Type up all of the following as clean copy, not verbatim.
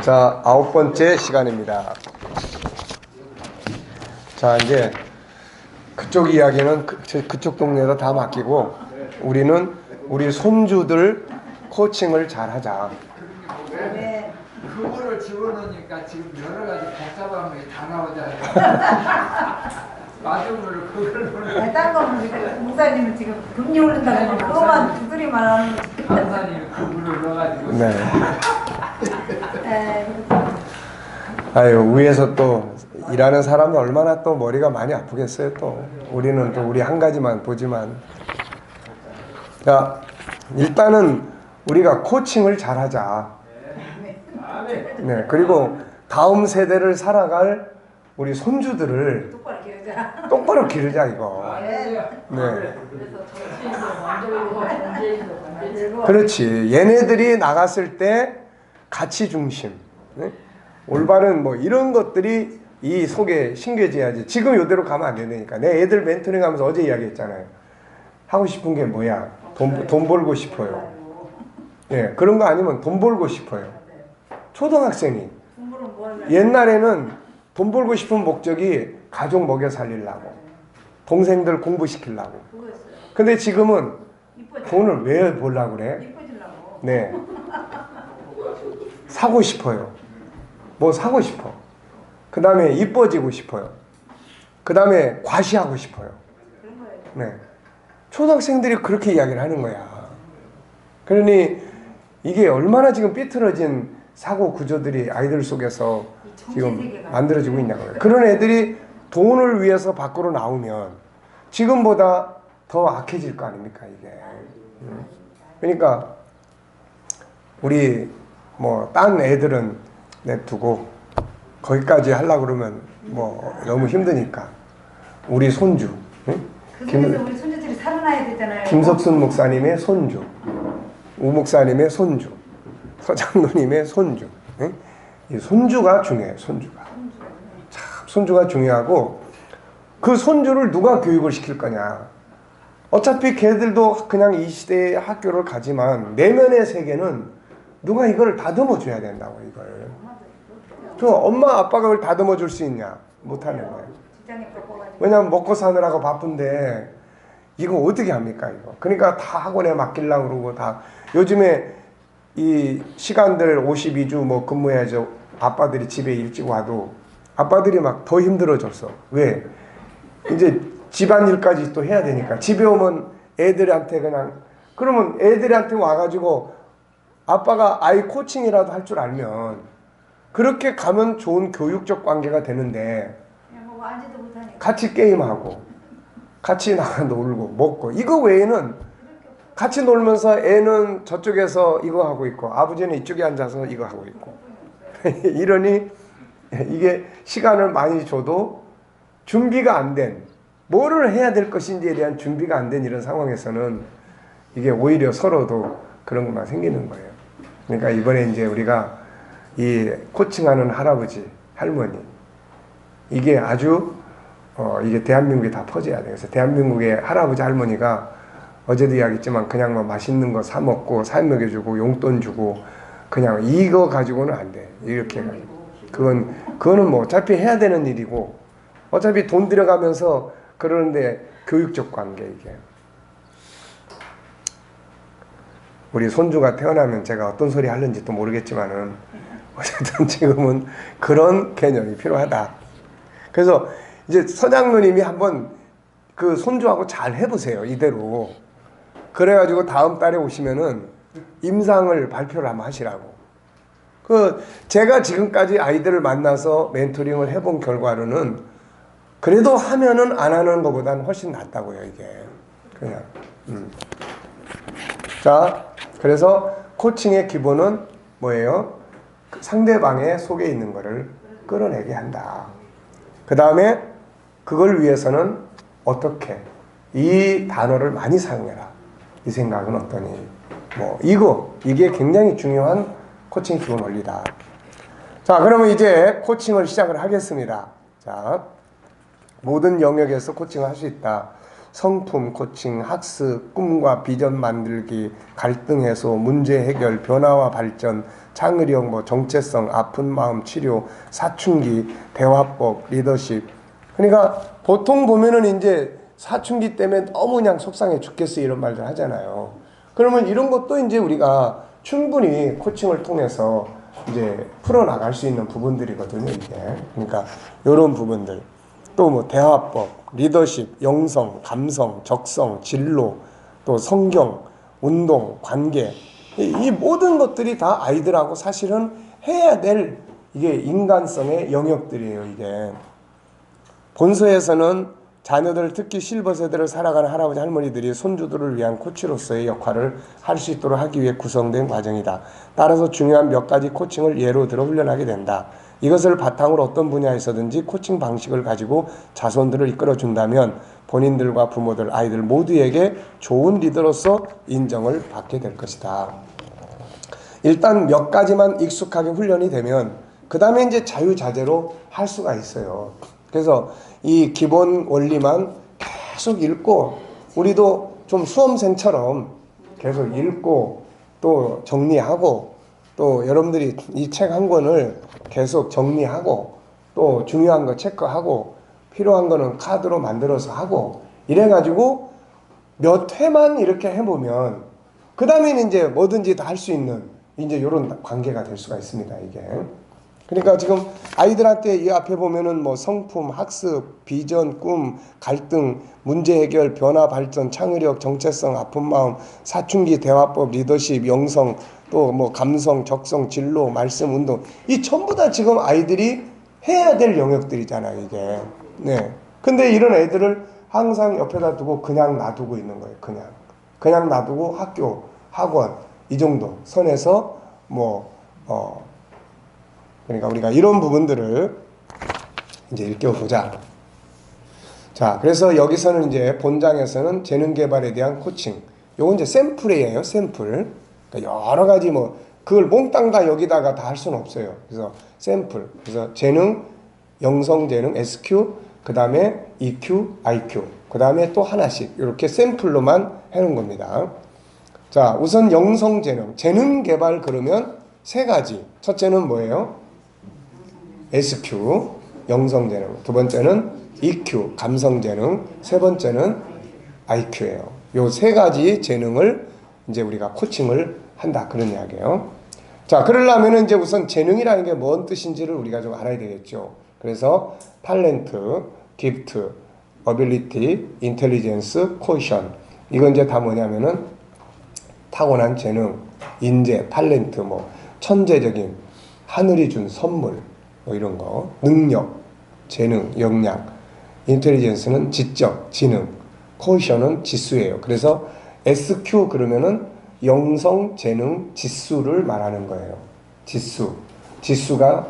자, 9번째 시간입니다. 자, 이제 그쪽 이야기는 그쪽 동네에다 다 맡기고 우리는 우리 손주들 코칭을 잘 하자. 네. 그거를 집어넣으니까 지금 여러 가지 복잡한 게 다 나오잖아요. 마중물을 그걸 딴 거는 목사님은 지금 금리 오른다고 그것만 두드리 말하는 거지. 강사님이 그 물을 넣어가지고. 네. 네. 아유, 위에서 또 일하는 사람은 얼마나 또 머리가 많이 아프겠어요. 또 우리는 또 우리 한 가지만 보지만. 자, 일단은 우리가 코칭을 잘 하자. 네. 그리고 다음 세대를 살아갈 우리 손주들을 똑바로 기르자. 똑바로 기르자 이거. 네. 네. 그렇지. 얘네들이 나갔을 때 가치 중심, 네? 올바른 뭐 이런 것들이 이 속에 심겨져야지. 지금 이대로 가면 안 되니까. 내 애들 멘토링 하면서 어제 이야기했잖아요. 하고 싶은 게 뭐야? 돈 벌고 싶어요. 예, 그런 거 아니면 돈 벌고 싶어요. 초등학생이 옛날에는 돈 벌고 싶은 목적이 가족 먹여 살리려고, 동생들 공부시키려고. 근데 지금은 돈을 왜 벌려고 그래? 네. 사고 싶어요. 뭐 사고 싶어. 그 다음에 이뻐지고 싶어요. 그 다음에 과시하고 싶어요. 네. 초등학생들이 그렇게 이야기를 하는 거야. 그러니 이게 얼마나 지금 삐뚤어진 사고 구조들이 아이들 속에서 지금 만들어지고 있냐고요. 그런 애들이 돈을 위해서 밖으로 나오면 지금보다 더 악해질 거 아닙니까 이게. 그러니까 우리 뭐 딴 애들은 냅두고 거기까지 하려고 그러면 뭐 너무 힘드니까 우리 손주, 그래서 우리 손주들이 살아나야 되잖아요. 김석순 목사님의 손주, 우 목사님의 손주, 서장로님의 손주. 이 손주가 중요해요. 손주가 참 손주가 중요하고, 그 손주를 누가 교육을 시킬 거냐. 어차피 걔들도 그냥 이 시대의 학교를 가지만 내면의 세계는 누가 이걸 다듬어 줘야 된다고. 이걸 저 엄마 아빠가 그걸 다듬어 줄 수 있냐? 못하는 거예요. 왜냐면 먹고 사느라고 바쁜데 이거 어떻게 합니까 이거. 그러니까 다 학원에 맡기려고 그러고. 다 요즘에 이 시간들 52주 뭐 근무해야죠. 아빠들이 집에 일찍 와도 아빠들이 막 더 힘들어졌어. 왜? 이제 집안일까지 또 해야 되니까. 집에 오면 애들한테 그냥, 그러면 애들한테 와가지고 아빠가 아이 코칭이라도 할 줄 알면 그렇게 가면 좋은 교육적 관계가 되는데, 같이 게임하고 같이 나가 놀고 먹고 이거 외에는, 같이 놀면서 애는 저쪽에서 이거 하고 있고 아버지는 이쪽에 앉아서 이거 하고 있고 이러니 이게 시간을 많이 줘도 준비가 안 된, 뭐를 해야 될 것인지에 대한 준비가 안 된 이런 상황에서는 이게 오히려 서로도 그런 것만 생기는 거예요. 그러니까 이번에 이제 우리가 이 코칭하는 할아버지, 할머니, 이게 아주 이게 대한민국에 다 퍼져야 돼요. 그래서 대한민국의 할아버지, 할머니가 어제도 이야기했지만 그냥 뭐 맛있는 거 사 먹고 살 먹여주고 용돈 주고 그냥 이거 가지고는 안 돼. 이렇게 그거는 뭐 어차피 해야 되는 일이고 어차피 돈 들여가면서 그러는데 교육적 관계 이게. 우리 손주가 태어나면 제가 어떤 소리 하는지 또 모르겠지만은 어쨌든 지금은 그런 개념이 필요하다. 그래서 이제 서장로님이 한번 그 손주하고 잘 해보세요. 이대로. 그래가지고 다음 달에 오시면은 임상을 발표를 한번 하시라고. 제가 지금까지 아이들을 만나서 멘토링을 해본 결과로는 그래도 하면은 안 하는 것보다는 훨씬 낫다고요, 이게. 그냥. 자, 그래서 코칭의 기본은 뭐예요? 상대방의 속에 있는 거를 끌어내게 한다. 그 다음에 그걸 위해서는 어떻게 이 단어를 많이 사용해라. 이 생각은 어떠니? 뭐 이게 굉장히 중요한 코칭 기본 원리다. 자, 그러면 이제 코칭을 시작을 하겠습니다. 자, 모든 영역에서 코칭을 할 수 있다. 성품 코칭, 학습, 꿈과 비전 만들기, 갈등 해소, 문제 해결, 변화와 발전, 창의력, 뭐 정체성, 아픈 마음 치료, 사춘기, 대화법, 리더십. 그러니까 보통 보면은 이제 사춘기 때문에 너무 그냥 속상해 죽겠어 이런 말들 하잖아요. 그러면 이런 것도 이제 우리가 충분히 코칭을 통해서 이제 풀어나갈 수 있는 부분들이거든요, 이게. 그러니까 이런 부분들. 또 뭐 대화법, 리더십, 영성, 감성, 적성, 진로, 또 성경, 운동, 관계. 이 모든 것들이 다 아이들하고 사실은 해야 될 이게 인간성의 영역들이에요, 이게. 본서에서는 자녀들, 특히 실버 세대를 살아가는 할아버지 할머니들이 손주들을 위한 코치로서의 역할을 할 수 있도록 하기 위해 구성된 과정이다. 따라서 중요한 몇 가지 코칭을 예로 들어 훈련하게 된다. 이것을 바탕으로 어떤 분야에서든지 코칭 방식을 가지고 자손들을 이끌어준다면 본인들과 부모들, 아이들 모두에게 좋은 리더로서 인정을 받게 될 것이다. 일단 몇 가지만 익숙하게 훈련이 되면 그 다음에 이제 자유자재로 할 수가 있어요. 그래서 이 기본 원리만 계속 읽고 우리도 좀 수험생처럼 계속 읽고 또 정리하고 또 여러분들이 이 책 한 권을 계속 정리하고 또 중요한 거 체크하고 필요한 거는 카드로 만들어서 하고 이래가지고 몇 회만 이렇게 해보면 그 다음에는 이제 뭐든지 다 할 수 있는 이제 이런 관계가 될 수가 있습니다, 이게. 그러니까 지금 아이들한테 이 앞에 보면은 뭐 성품, 학습, 비전, 꿈, 갈등, 문제 해결, 변화, 발전, 창의력, 정체성, 아픈 마음, 사춘기, 대화법, 리더십, 영성, 또 뭐 감성, 적성, 진로, 말씀, 운동. 이 전부 다 지금 아이들이 해야 될 영역들이잖아요, 이게. 네. 근데 이런 애들을 항상 옆에다 두고 그냥 놔두고 있는 거예요, 그냥. 그냥 놔두고 학교, 학원, 이 정도 선에서 그러니까 우리가 이런 부분들을 이제 일깨워보자. 자, 그래서 여기서는 이제 본장에서는 재능 개발에 대한 코칭. 요건 이제 샘플이에요, 샘플. 그러니까 여러 가지 뭐, 그걸 몽땅 다 여기다가 다 할 수는 없어요. 그래서 샘플. 그래서 재능, 영성 재능, SQ, 그 다음에 EQ, IQ. 그 다음에 또 하나씩. 이렇게 샘플로만 해놓은 겁니다. 자, 우선 영성 재능. 재능 개발 그러면 세 가지. 첫째는 뭐예요? SQ, 영성재능. 두 번째는 EQ, 감성재능. 세 번째는 IQ예요. 요 세 가지 재능을 이제 우리가 코칭을 한다. 그런 이야기예요. 자, 그러려면 이제 우선 재능이라는 게 뭔 뜻인지를 우리가 좀 알아야 되겠죠. 그래서 탤런트, 기프트, 어빌리티, 인텔리전스, 코션. 이건 이제 다 뭐냐면은 타고난 재능, 인재, 탤런트, 뭐 천재적인 하늘이 준 선물, 뭐 이런 거, 능력, 재능, 역량, 인텔리전스는 지적, 지능, 코션은 지수예요. 그래서 SQ 그러면은 영성, 재능, 지수를 말하는 거예요. 지수. 지수가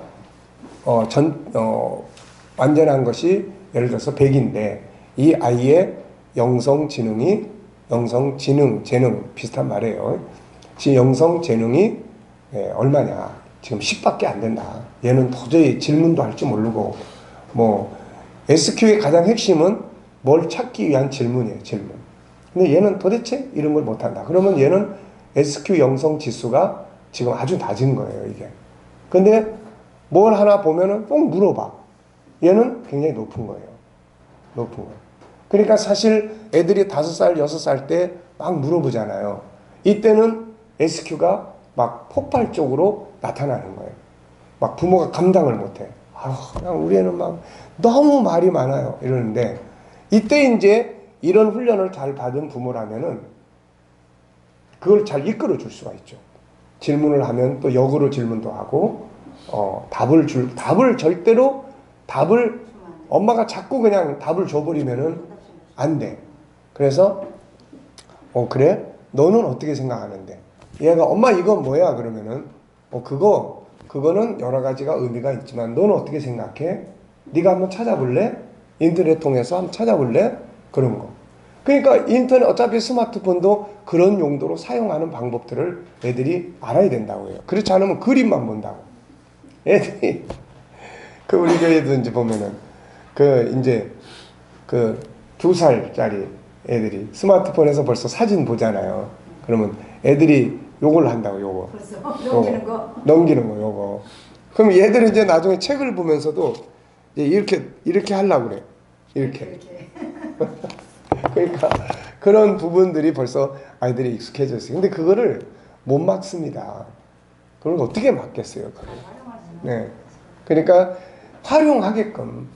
완전한 것이 예를 들어서 100인데 이 아이의 영성, 지능이 영성, 지능, 재능 비슷한 말이에요. 지금 영성, 재능이 얼마냐? 지금 10밖에 안 된다. 얘는 도저히 질문도 할 줄 모르고 뭐 SQ의 가장 핵심은 뭘 찾기 위한 질문이에요. 질문. 근데 얘는 도대체 이런 걸 못한다. 그러면 얘는 SQ 영성 지수가 지금 아주 낮은 거예요. 이게. 근데 뭘 하나 보면은 꼭 물어봐. 얘는 굉장히 높은 거예요. 높은 거예요. 그러니까 사실 애들이 5살, 6살 때 막 물어보잖아요. 이때는 SQ가 막 폭발적으로 나타나는 거예요. 막 부모가 감당을 못해. 그냥 우리 애는 막 너무 말이 많아요. 이러는데 이때 이제 이런 훈련을 잘 받은 부모라면은 그걸 잘 이끌어 줄 수가 있죠. 질문을 하면 또 역으로 질문도 하고 답을 절대로 엄마가 자꾸 그냥 답을 줘버리면은 안 돼. 그래서 그래? 너는 어떻게 생각하는데? 얘가 엄마 이건 뭐야? 그러면은 그거는 여러 가지가 의미가 있지만 너는 어떻게 생각해? 네가 한번 찾아볼래? 인터넷 통해서 한번 찾아볼래? 그런 거. 그러니까 인터넷 어차피 스마트폰도 그런 용도로 사용하는 방법들을 애들이 알아야 된다고 해요. 그렇지 않으면 그림만 본다고. 애들이 우리 교회도 이제 보면은 이제 2살짜리 애들이 스마트폰에서 벌써 사진 보잖아요. 그러면 애들이 요걸 한다고, 요거. 벌써 넘기는 거. 넘기는 거, 요거. 그럼 얘들은 이제 나중에 책을 보면서도 이제 이렇게 하려고 그래. 이렇게. 그러니까 그런 부분들이 벌써 아이들이 익숙해졌어요. 근데 그거를 못 막습니다. 그걸 어떻게 막겠어요? 그걸. 네. 그러니까 활용하게끔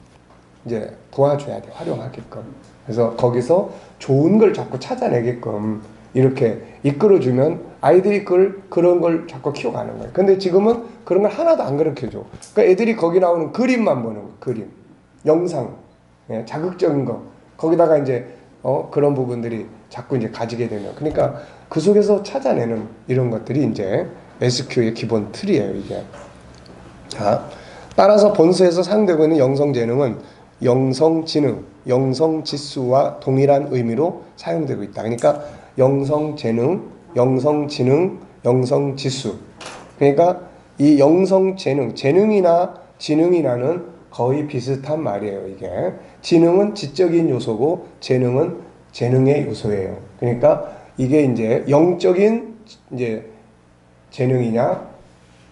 이제 도와줘야 돼. 활용하게끔. 그래서 거기서 좋은 걸 자꾸 찾아내게끔 이렇게 이끌어주면 아이들이 그런 걸 자꾸 키워가는 거예요. 근데 지금은 그런 걸 하나도 안 가르쳐줘. 그러니까 애들이 거기 나오는 그림만 보는 거예요. 그림, 영상, 예, 자극적인 거. 거기다가 이제 그런 부분들이 자꾸 이제 가지게 되면, 그러니까 그 속에서 찾아내는 이런 것들이 이제 SQ의 기본 틀이에요, 이게. 자, 따라서 본서에서 사용되고 있는 영성재능은 영성지능, 영성지수와 동일한 의미로 사용되고 있다. 그러니까 영성재능, 영성지능, 영성지수. 그러니까 이 영성재능, 재능이나 지능이나는 거의 비슷한 말이에요, 이게. 지능은 지적인 요소고 재능은 재능의 요소예요. 그러니까 이게 이제 영적인 이제 재능이냐,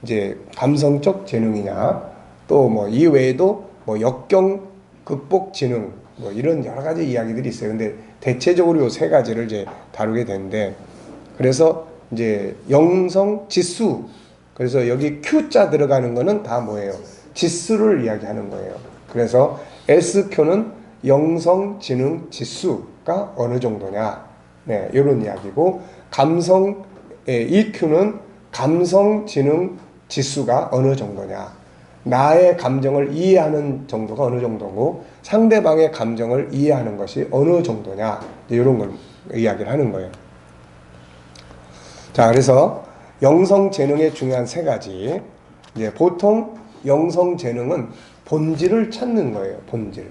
이제 감성적 재능이냐, 또 뭐 이 외에도 뭐 역경 극복 지능, 뭐 이런 여러 가지 이야기들이 있어요. 근데 대체적으로 요 세 가지를 이제 다루게 되는데, 그래서 이제 영성 지수, 그래서 여기 Q자 들어가는 거는 다 뭐예요? 지수를 이야기하는 거예요. 그래서 SQ는 영성 지능 지수가 어느 정도냐, 네, 이런 이야기고, EQ는 감성 지능 지수가 어느 정도냐, 나의 감정을 이해하는 정도가 어느 정도고 상대방의 감정을 이해하는 것이 어느 정도냐, 이런 걸 이야기를 하는 거예요. 자, 그래서 영성재능의 중요한 세 가지. 이제 보통 영성재능은 본질을 찾는 거예요. 본질.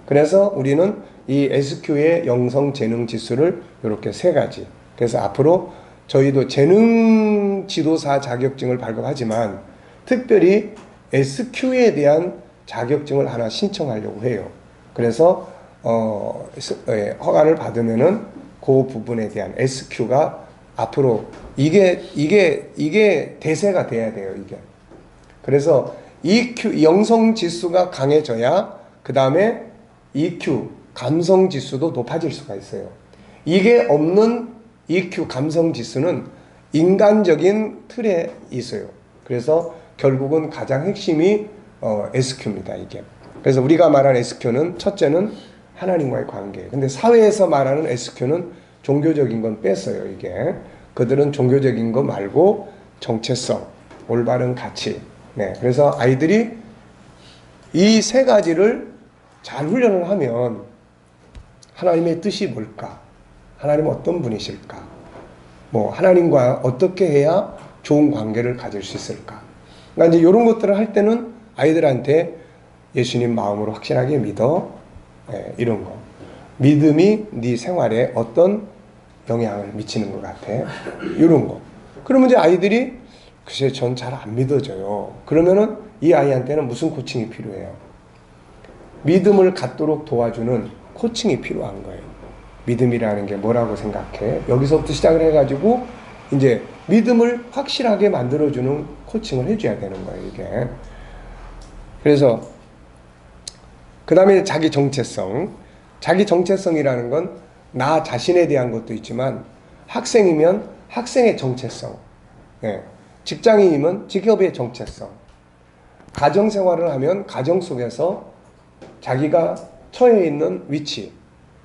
그래서 우리는 이 SQ의 영성재능 지수를 이렇게 세 가지. 그래서 앞으로 저희도 재능 지도사 자격증을 발급하지만 특별히 SQ에 대한 자격증을 하나 신청하려고 해요. 그래서 허가를 받으면은 그 부분에 대한 SQ가 앞으로 이게 대세가 돼야 돼요, 이게. 그래서 EQ 영성 지수가 강해져야 그 다음에 EQ 감성 지수도 높아질 수가 있어요. 이게 없는 EQ 감성 지수는 인간적인 틀에 있어요. 그래서 결국은 가장 핵심이 SQ입니다, 이게. 그래서 우리가 말하는 SQ는 첫째는 하나님과의 관계. 근데 사회에서 말하는 SQ는 종교적인 건 뺐어요, 이게. 그들은 종교적인 거 말고 정체성, 올바른 가치. 네. 그래서 아이들이 이 세 가지를 잘 훈련을 하면 하나님의 뜻이 뭘까? 하나님은 어떤 분이실까? 뭐 하나님과 어떻게 해야 좋은 관계를 가질 수 있을까? 그러니까 이제 이런 것들을 할 때는 아이들한테 예수님 마음으로 확실하게 믿어. 네, 이런 거. 믿음이 네 생활에 어떤 영향을 미치는 것 같아. 이런 거. 그러면 이제 아이들이 글쎄 전 잘 안 믿어져요. 그러면은 이 아이한테는 무슨 코칭이 필요해요? 믿음을 갖도록 도와주는 코칭이 필요한 거예요. 믿음이라는 게 뭐라고 생각해? 여기서부터 시작을 해가지고 이제 믿음을 확실하게 만들어주는 코칭을 해줘야 되는 거예요, 이게. 그래서 그 다음에 자기 정체성. 자기 정체성이라는 건 나 자신에 대한 것도 있지만 학생이면 학생의 정체성, 네. 직장인이면 직업의 정체성, 가정생활을 하면 가정 속에서 자기가 처해 있는 위치,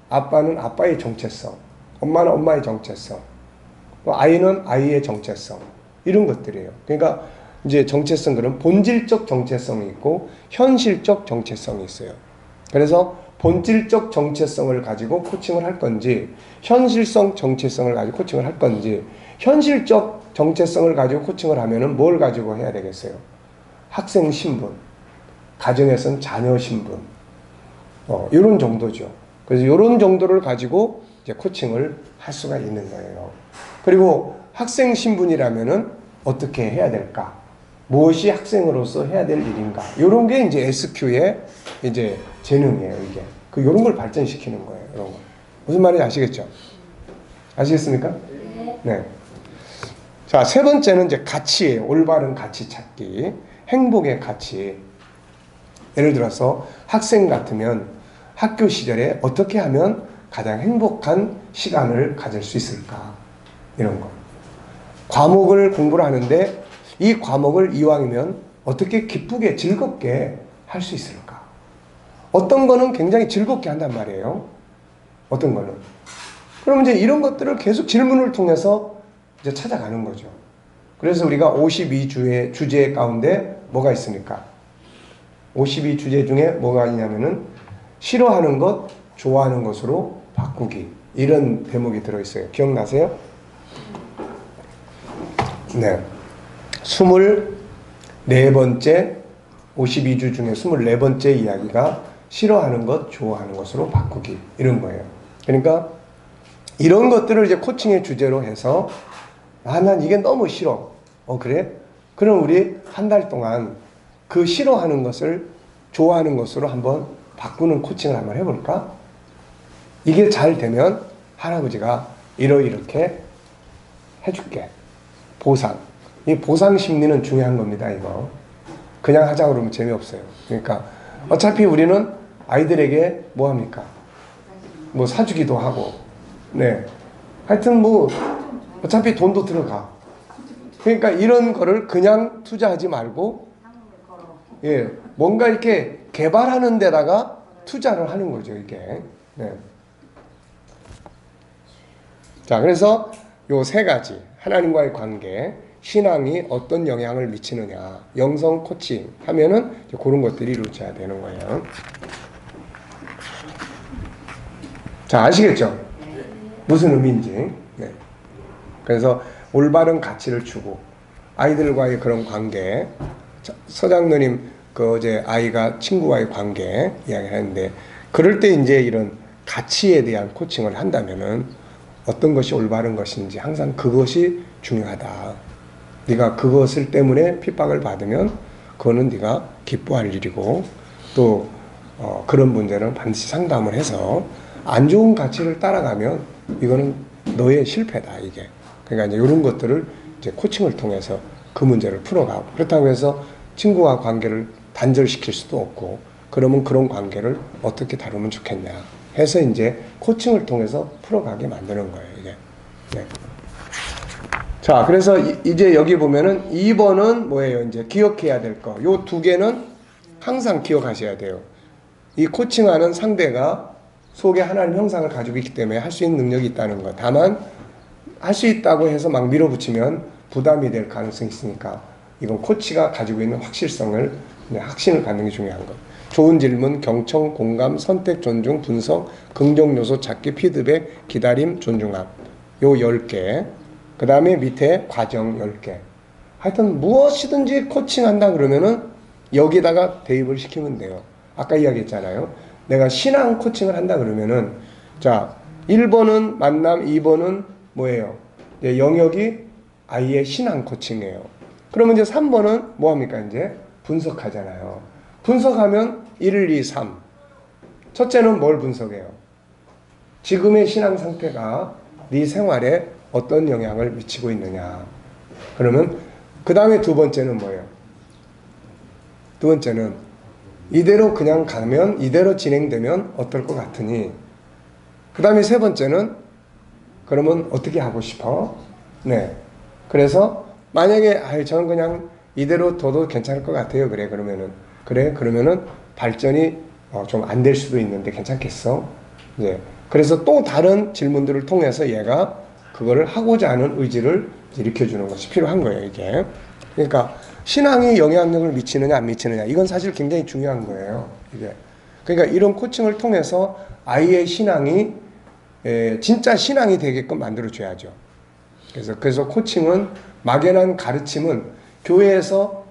아빠는 아빠의 정체성, 엄마는 엄마의 정체성, 또 아이는 아이의 정체성, 이런 것들이에요. 그러니까 이제 정체성, 그런 본질적 정체성이 있고 현실적 정체성이 있어요. 그래서 본질적 정체성을 가지고 코칭을 할 건지, 현실성 정체성을 가지고 코칭을 할 건지, 현실적 정체성을 가지고 코칭을 하면은 뭘 가지고 해야 되겠어요? 학생 신분, 가정에선 자녀 신분, 이런 정도죠. 그래서 이런 정도를 가지고 이제 코칭을 할 수가 있는 거예요. 그리고 학생 신분이라면은 어떻게 해야 될까? 무엇이 학생으로서 해야 될 일인가? 이런 게 이제 SQ의 이제 재능이에요, 이게. 이런 걸 발전시키는 거예요, 이런 거. 무슨 말인지 아시겠죠? 아시겠습니까? 네. 자, 세 번째는 이제 가치예요. 올바른 가치 찾기. 행복의 가치. 예를 들어서 학생 같으면 학교 시절에 어떻게 하면 가장 행복한 시간을 가질 수 있을까? 이런 거. 과목을 공부를 하는데 이 과목을 이왕이면 어떻게 기쁘게 즐겁게 할 수 있을까? 어떤 거는 굉장히 즐겁게 한단 말이에요. 어떤 거는. 그럼 이제 이런 것들을 계속 질문을 통해서 이제 찾아가는 거죠. 그래서 우리가 52주의 주제 가운데 뭐가 있습니까? 52주제 중에 뭐가 있냐면은 싫어하는 것, 좋아하는 것으로 바꾸기. 이런 대목이 들어있어요. 기억나세요? 네. 24번째, 52주 중에 24번째 이야기가 싫어하는 것, 좋아하는 것으로 바꾸기. 이런 거예요. 그러니까 이런 것들을 이제 코칭의 주제로 해서 난 이게 너무 싫어. 그래? 그럼 우리 한 달 동안 그 싫어하는 것을 좋아하는 것으로 한번 바꾸는 코칭을 한번 해볼까? 이게 잘 되면 할아버지가 이렇게 해줄게. 보상. 이 보상 심리는 중요한 겁니다, 이거. 그냥 하자고 그러면 재미없어요. 그러니까 어차피 우리는 아이들에게 뭐 합니까? 뭐 사주기도 하고, 네. 하여튼 뭐 어차피 돈도 들어가. 그러니까 이런 거를 그냥 투자하지 말고, 예, 뭔가 이렇게 개발하는 데다가 투자를 하는 거죠, 이게. 네. 자, 그래서 요 세 가지. 하나님과의 관계, 신앙이 어떤 영향을 미치느냐, 영성 코칭 하면은 그런 것들이 이루어져야 되는 거예요. 자, 아시겠죠? 무슨 의미인지. 네. 그래서 올바른 가치를 주고 아이들과의 그런 관계, 서장로님 그 어제 아이가 친구와의 관계 이야기를 했는데, 그럴 때 이제 이런 가치에 대한 코칭을 한다면은 어떤 것이 올바른 것인지 항상 그것이 중요하다. 네가 그것을 때문에 핍박을 받으면 그거는 네가 기뻐할 일이고, 또 그런 문제는 반드시 상담을 해서 안 좋은 가치를 따라가면 이거는 너의 실패다, 이게. 그러니까 이제 이런 것들을 이제 코칭을 통해서 그 문제를 풀어가고, 그렇다고 해서 친구와 관계를 단절시킬 수도 없고, 그러면 그런 관계를 어떻게 다루면 좋겠냐 해서 이제 코칭을 통해서 풀어가게 만드는 거예요, 이게. 네. 자, 그래서 이제 여기 보면은 2번은 뭐예요? 이제 기억해야 될 거. 요 두 개는 항상 기억하셔야 돼요. 이 코칭하는 상대가 속에 하나님 형상을 가지고 있기 때문에 할 수 있는 능력이 있다는 거. 다만 할 수 있다고 해서 막 밀어붙이면 부담이 될 가능성이 있으니까 이건 코치가 가지고 있는 확실성을, 확신을 갖는 게 중요한 거. 좋은 질문, 경청, 공감, 선택, 존중, 분석, 긍정 요소 찾기, 피드백, 기다림, 존중함. 요 10개. 그 다음에 밑에 과정 10개. 하여튼 무엇이든지 코칭한다 그러면은 여기다가 대입을 시키면 돼요. 아까 이야기했잖아요. 내가 신앙 코칭을 한다 그러면은, 자, 1번은 만남, 2번은 뭐예요? 영역이 아이의 신앙 코칭이에요. 그러면 이제 3번은 뭐합니까? 이제 분석하잖아요. 분석하면 1, 2, 3. 첫째는 뭘 분석해요? 지금의 신앙 상태가 네 생활에 어떤 영향을 미치고 있느냐. 그러면 그 다음에 두 번째는 뭐예요? 두 번째는 이대로 그냥 가면, 이대로 진행되면 어떨 것 같으니. 그 다음에 세 번째는 그러면 어떻게 하고 싶어? 네. 그래서 만약에 저는 그냥 이대로 둬도 괜찮을 것 같아요. 그래. 그러면은 발전이 좀 안 될 수도 있는데 괜찮겠어? 네. 그래서 또 다른 질문들을 통해서 얘가 그거를 하고자 하는 의지를 일으켜주는 것이 필요한 거예요, 이게. 그러니까 신앙이 영향력을 미치느냐 안 미치느냐, 이건 사실 굉장히 중요한 거예요, 이게. 그러니까 이런 코칭을 통해서 아이의 신앙이 진짜 신앙이 되게끔 만들어줘야죠. 그래서 코칭은, 막연한 가르침은 교회에서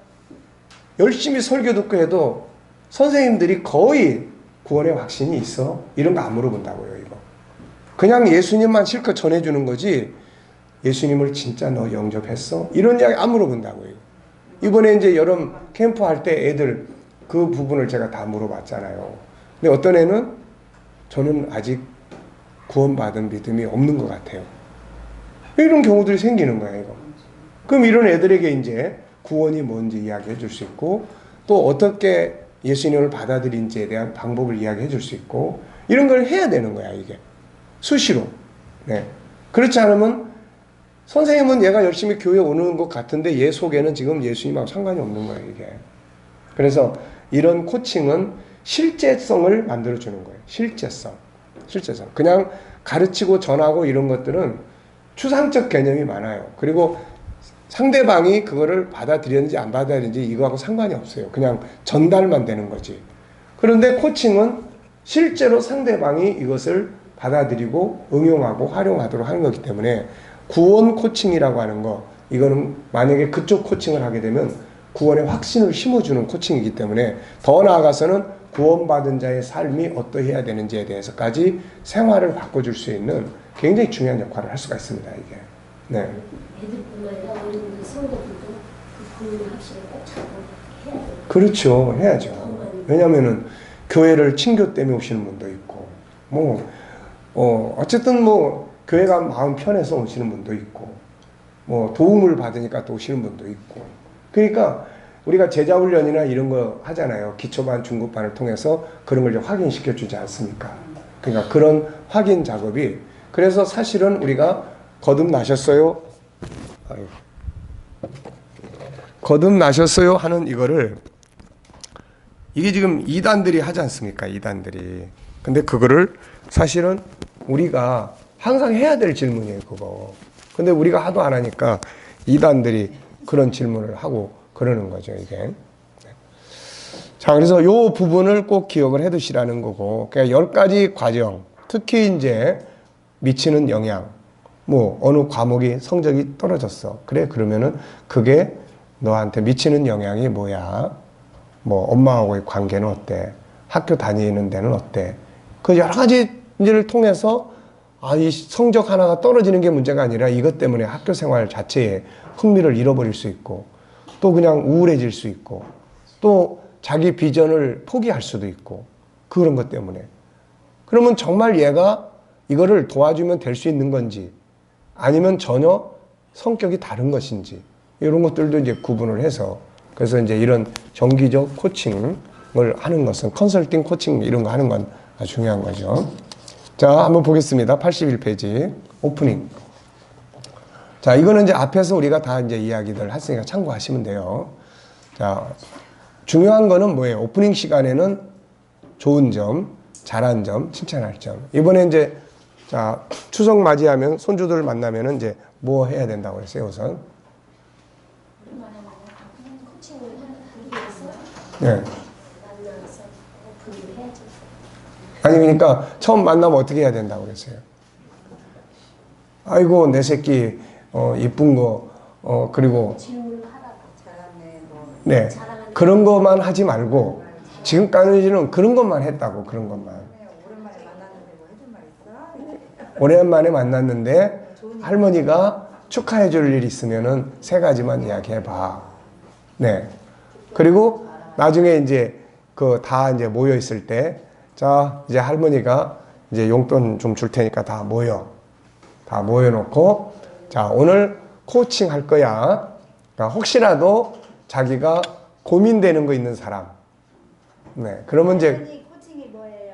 열심히 설교 듣고 해도 선생님들이 거의 구원의 확신이 있어? 이런 거 안 물어본다고요, 이거. 그냥 예수님만 실컷 전해주는 거지, 예수님을 진짜 너 영접했어? 이런 이야기 안 물어본다고요. 이번에 이제 여름 캠프 할 때 애들 그 부분을 제가 다 물어봤잖아요. 근데 어떤 애는 저는 아직 구원받은 믿음이 없는 것 같아요. 이런 경우들이 생기는 거야, 이거. 그럼 이런 애들에게 이제 구원이 뭔지 이야기해 줄 수 있고, 또 어떻게 예수님을 받아들인지에 대한 방법을 이야기해 줄 수 있고, 이런 걸 해야 되는 거야, 이게. 수시로. 네. 그렇지 않으면 선생님은 얘가 열심히 교회 오는 것 같은데 얘 속에는 지금 예수님하고 상관이 없는 거예요, 이게. 그래서 이런 코칭은 실제성을 만들어주는 거예요. 실제성. 그냥 가르치고 전하고 이런 것들은 추상적 개념이 많아요. 그리고 상대방이 그거를 받아들였는지 안 받아들였는지 이거하고 상관이 없어요. 그냥 전달만 되는 거지. 그런데 코칭은 실제로 상대방이 이것을 받아들이고 응용하고 활용하도록 하는 거기 때문에 구원 코칭이라고 하는 거, 이거는 만약에 그쪽 코칭을 하게 되면 구원의 확신을 심어주는 코칭이기 때문에 더 나아가서는 구원받은 자의 삶이 어떠해야 되는지에 대해서까지 생활을 바꿔줄 수 있는 굉장히 중요한 역할을 할 수가 있습니다. 이게. 네. 애들뿐만 아니라 어린이들 성도들도 그 구원 확신을 꼭 잡고 해야 돼요. 그렇죠. 해야죠. 왜냐면은 교회를 친교 때문에 오시는 분도 있고, 어쨌든 교회가 마음 편해서 오시는 분도 있고, 도움을 받으니까 또 오시는 분도 있고. 그러니까 우리가 제자훈련이나 이런 거 하잖아요. 기초반, 중급반을 통해서 그런 걸 좀 확인시켜 주지 않습니까? 그러니까 그런 확인 작업이, 그래서 사실은 우리가 거듭나셨어요? 거듭나셨어요? 하는 이거를, 이게 지금 이단들이 하지 않습니까? 이단들이. 근데 그거를 사실은 우리가 항상 해야 될 질문이에요, 그거. 근데 우리가 하도 안 하니까 이단들이 그런 질문을 하고 그러는 거죠, 이게. 자, 그래서 요 부분을 꼭 기억을 해 두시라는 거고, 그러니까 10가지 과정, 특히 이제 미치는 영향, 어느 과목이 성적이 떨어졌어. 그래, 그러면은 그게 너한테 미치는 영향이 뭐야? 엄마하고의 관계는 어때? 학교 다니는 데는 어때? 그 여러 가지를 통해서 이 성적 하나가 떨어지는 게 문제가 아니라 이것 때문에 학교 생활 자체에 흥미를 잃어버릴 수 있고, 또 그냥 우울해질 수 있고, 또 자기 비전을 포기할 수도 있고, 그런 것 때문에. 그러면 정말 얘가 이거를 도와주면 될 수 있는 건지, 아니면 전혀 성격이 다른 것인지, 이런 것들도 이제 구분을 해서, 그래서 이제 이런 정기적 코칭을 하는 것은, 컨설팅 코칭 이런 거 하는 건 아주 중요한 거죠. 자, 한번 보겠습니다. 81페이지 오프닝. 자, 이거는 이제 앞에서 우리가 다 이제 이야기들 했으니까 참고하시면 돼요. 자, 중요한 거는 뭐예요? 오프닝 시간에는 좋은 점, 잘한 점, 칭찬할 점. 이번에 이제 자, 추석 맞이하면 손주들 만나면은 이제 뭐 해야 된다고 그랬어요, 우선? 코칭을 하기 위해서 네. 만나서 오픈을 해야죠. 아니, 그러니까 처음 만나면 어떻게 해야 된다고 그랬어요? 아이고, 내 새끼, 이쁜 거, 그리고, 질문을 하라고. 잘하네, 네. 그런 것만 하지 말고, 지금까지는 그런 것만 했다고, 그런 것만. 오랜만에 만났는데 뭐 해줄 말 있어? 오랜만에 만났는데, 할머니가 축하해 줄 일 있으면은 3가지만 이야기해 봐. 네. 그리고 나중에 이제 다 이제 모여 있을 때, 자, 이제 할머니가 이제 용돈 좀 줄 테니까 다 모여놓고, 자, 오늘 코칭 할 거야. 그러니까 혹시라도 자기가 고민되는 거 있는 사람. 네. 그러면 이제, 할머니 코칭이 뭐예요?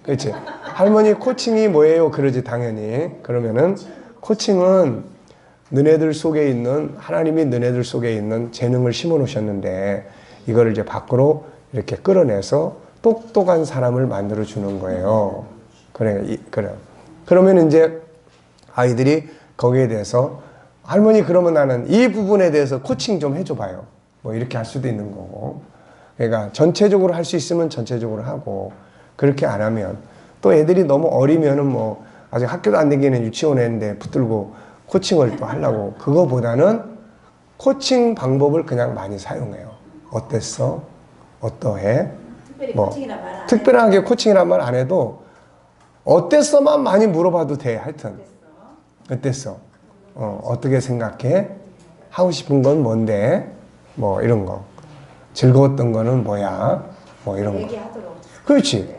그렇지. 할머니 코칭이 뭐예요? 그러지, 당연히. 그러면은 코칭은 너네들 속에 있는, 하나님이 너네들 속에 있는 재능을 심어 놓으셨는데, 이거를 이제 밖으로 이렇게 끌어내서 똑똑한 사람을 만들어 주는 거예요. 그래. 그러면 이제 아이들이 거기에 대해서, 할머니 그러면 나는 이 부분에 대해서 코칭 좀 해줘 봐요. 이렇게 할 수도 있는 거고. 그러니까 전체적으로 할 수 있으면 전체적으로 하고, 그렇게 안 하면, 또 애들이 너무 어리면은 아직 학교도 안 다니는 유치원 애인데 붙들고 코칭을 또 하려고, 그거보다는 코칭 방법을 그냥 많이 사용해요. 어땠어? 어떠해? 특별히 코칭이라 말 안 해. 특별하게 코칭이란 말 안 해도 어땠어만 많이 물어봐도 돼. 하여튼 어땠어? 어떻게 생각해? 하고 싶은 건 뭔데? 이런 거. 즐거웠던 거는 뭐야? 이런 거. 얘기하도록. 그렇지.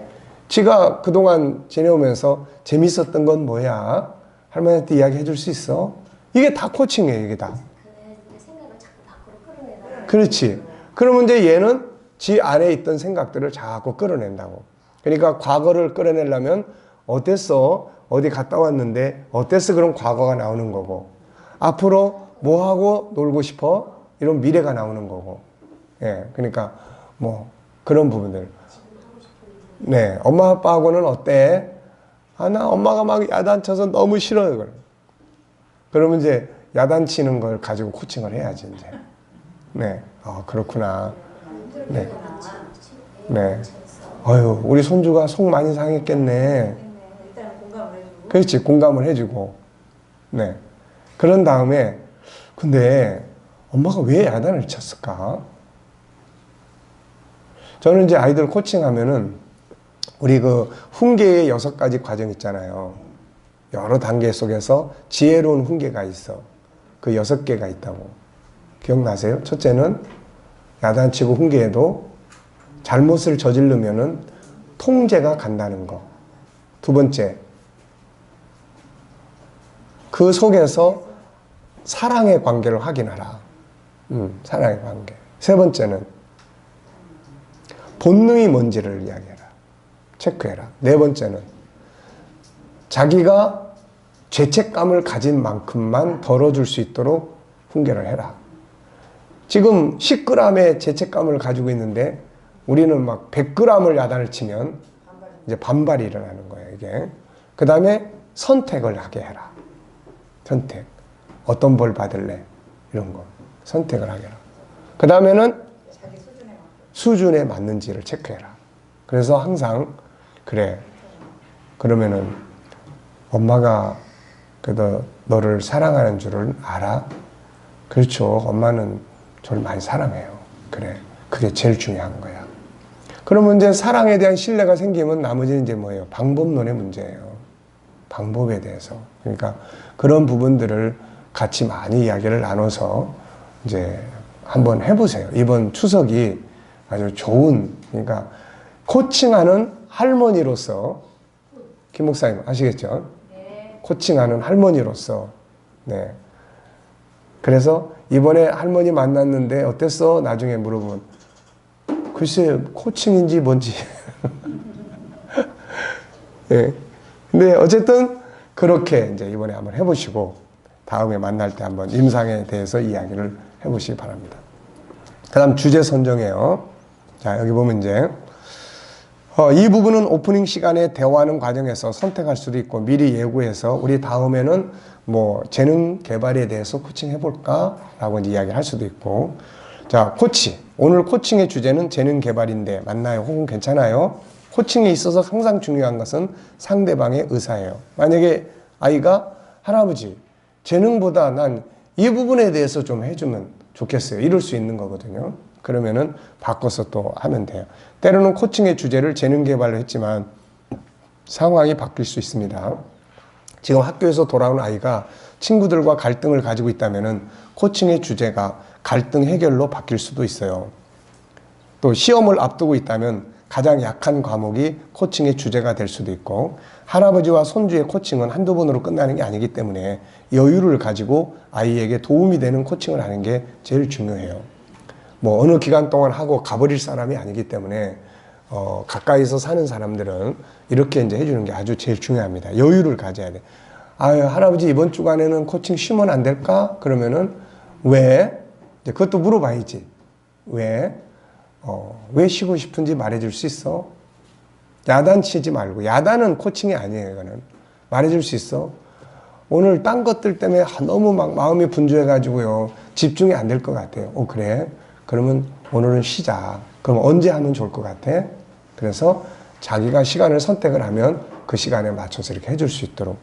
지가 그동안 지내오면서 재밌었던 건 뭐야? 할머니한테 이야기해 줄 수 있어? 이게 다 코칭이에요, 이게 다. 그래, 내 생각을 자꾸 밖으로 끌어내라. 그렇지. 그러면 이제 얘는 지 안에 있던 생각들을 자꾸 끌어낸다고. 그러니까 과거를 끌어내려면 어땠어? 어디 갔다 왔는데 어땠어? 그런 과거가 나오는 거고. 앞으로 뭐 하고 놀고 싶어? 이런 미래가 나오는 거고. 예, 그러니까 뭐 그런 부분들. 네, 엄마 아빠하고는 어때? 아, 나 엄마가 막 야단쳐서 너무 싫어요. 그걸. 그러면 이제 야단치는 걸 가지고 코칭을 해야지 이제. 네, 그렇구나. 네, 네. 어휴, 우리 손주가 속 많이 상했겠네. 일단 공감을 해주고. 그렇지, 공감을 해주고. 네. 그런 다음에 근데 엄마가 왜 야단을 쳤을까? 저는 이제 아이들 코칭하면은 우리 그 훈계의 6가지 과정 있잖아요. 여러 단계 속에서 지혜로운 훈계가 있어. 그 6개가 있다고. 기억나세요? 첫째는 야단치고 훈계해도 잘못을 저지르면은 통제가 간다는 거. 두 번째, 그 속에서 사랑의 관계를 확인하라. 사랑의 관계. 세 번째는 본능이 뭔지를 이야기해라. 체크해라. 네 번째는 자기가 죄책감을 가진 만큼만 덜어줄 수 있도록 훈계를 해라. 지금 10g의 죄책감을 가지고 있는데 우리는 막 100g을 야단을 치면 이제 반발이 일어나는 거예요, 이게. 그 다음에 선택을 하게 해라. 선택. 어떤 벌 받을래? 이런 거. 선택을 하게 해라. 그 다음에는 자기 수준에 맞게. 수준에 맞는지를 체크해라. 그래서 항상 그래. 그러면은 엄마가 그래도 너를 사랑하는 줄을 알아? 그렇죠. 엄마는 저를 많이 사랑해요. 그래. 그게 제일 중요한 거야. 그러면 이제 사랑에 대한 신뢰가 생기면 나머지는 이제 뭐예요? 방법론의 문제예요. 방법에 대해서. 그러니까 그런 부분들을 같이 많이 이야기를 나눠서 이제 한번 해보세요. 이번 추석이 아주 좋은, 그러니까 코칭하는 할머니로서, 김 목사님 아시겠죠? 네. 코칭하는 할머니로서, 네. 그래서 이번에 할머니 만났는데 어땠어? 나중에 물어보면, 글쎄, 코칭인지 뭔지. 네. 근데 어쨌든 그렇게 이제 이번에 한번 해보시고, 다음에 만날 때 한번 임상에 대해서 이야기를 해보시기 바랍니다. 그 다음 주제 선정해요. 자, 여기 보면 이제, 이 부분은 오프닝 시간에 대화하는 과정에서 선택할 수도 있고 미리 예고해서 우리 다음에는 뭐 재능 개발에 대해서 코칭 해볼까? 라고 이제 이야기를 할 수도 있고. 자, 코치. 오늘 코칭의 주제는 재능 개발인데 맞나요? 혹은 괜찮아요? 코칭에 있어서 항상 중요한 것은 상대방의 의사예요. 만약에 아이가 할아버지, 재능보다 난 이 부분에 대해서 좀 해주면 좋겠어요. 이럴 수 있는 거거든요. 그러면은 바꿔서 또 하면 돼요. 때로는 코칭의 주제를 재능 개발로 했지만 상황이 바뀔 수 있습니다. 지금 학교에서 돌아온 아이가 친구들과 갈등을 가지고 있다면은 코칭의 주제가 갈등 해결로 바뀔 수도 있어요. 또 시험을 앞두고 있다면 가장 약한 과목이 코칭의 주제가 될 수도 있고, 할아버지와 손주의 코칭은 한두 번으로 끝나는 게 아니기 때문에 여유를 가지고 아이에게 도움이 되는 코칭을 하는 게 제일 중요해요. 뭐 어느 기간 동안 하고 가버릴 사람이 아니기 때문에 가까이서 사는 사람들은 이렇게 이제 해주는 게 아주 제일 중요합니다. 여유를 가져야 돼. 아유, 할아버지 이번 주간에는 코칭 쉬면 안 될까? 그러면은 왜? 이제 그것도 물어봐야지. 왜? 왜 쉬고 싶은지 말해줄 수 있어? 야단치지 말고. 야단은 코칭이 아니에요, 이거는. 말해줄 수 있어? 오늘 딴 것들 때문에 너무 막 마음이 분주해가지고요. 집중이 안 될 것 같아요. 그래? 그러면 오늘은 쉬자. 그럼 언제 하면 좋을 것 같아? 그래서 자기가 시간을 선택을 하면 그 시간에 맞춰서 이렇게 해줄 수 있도록.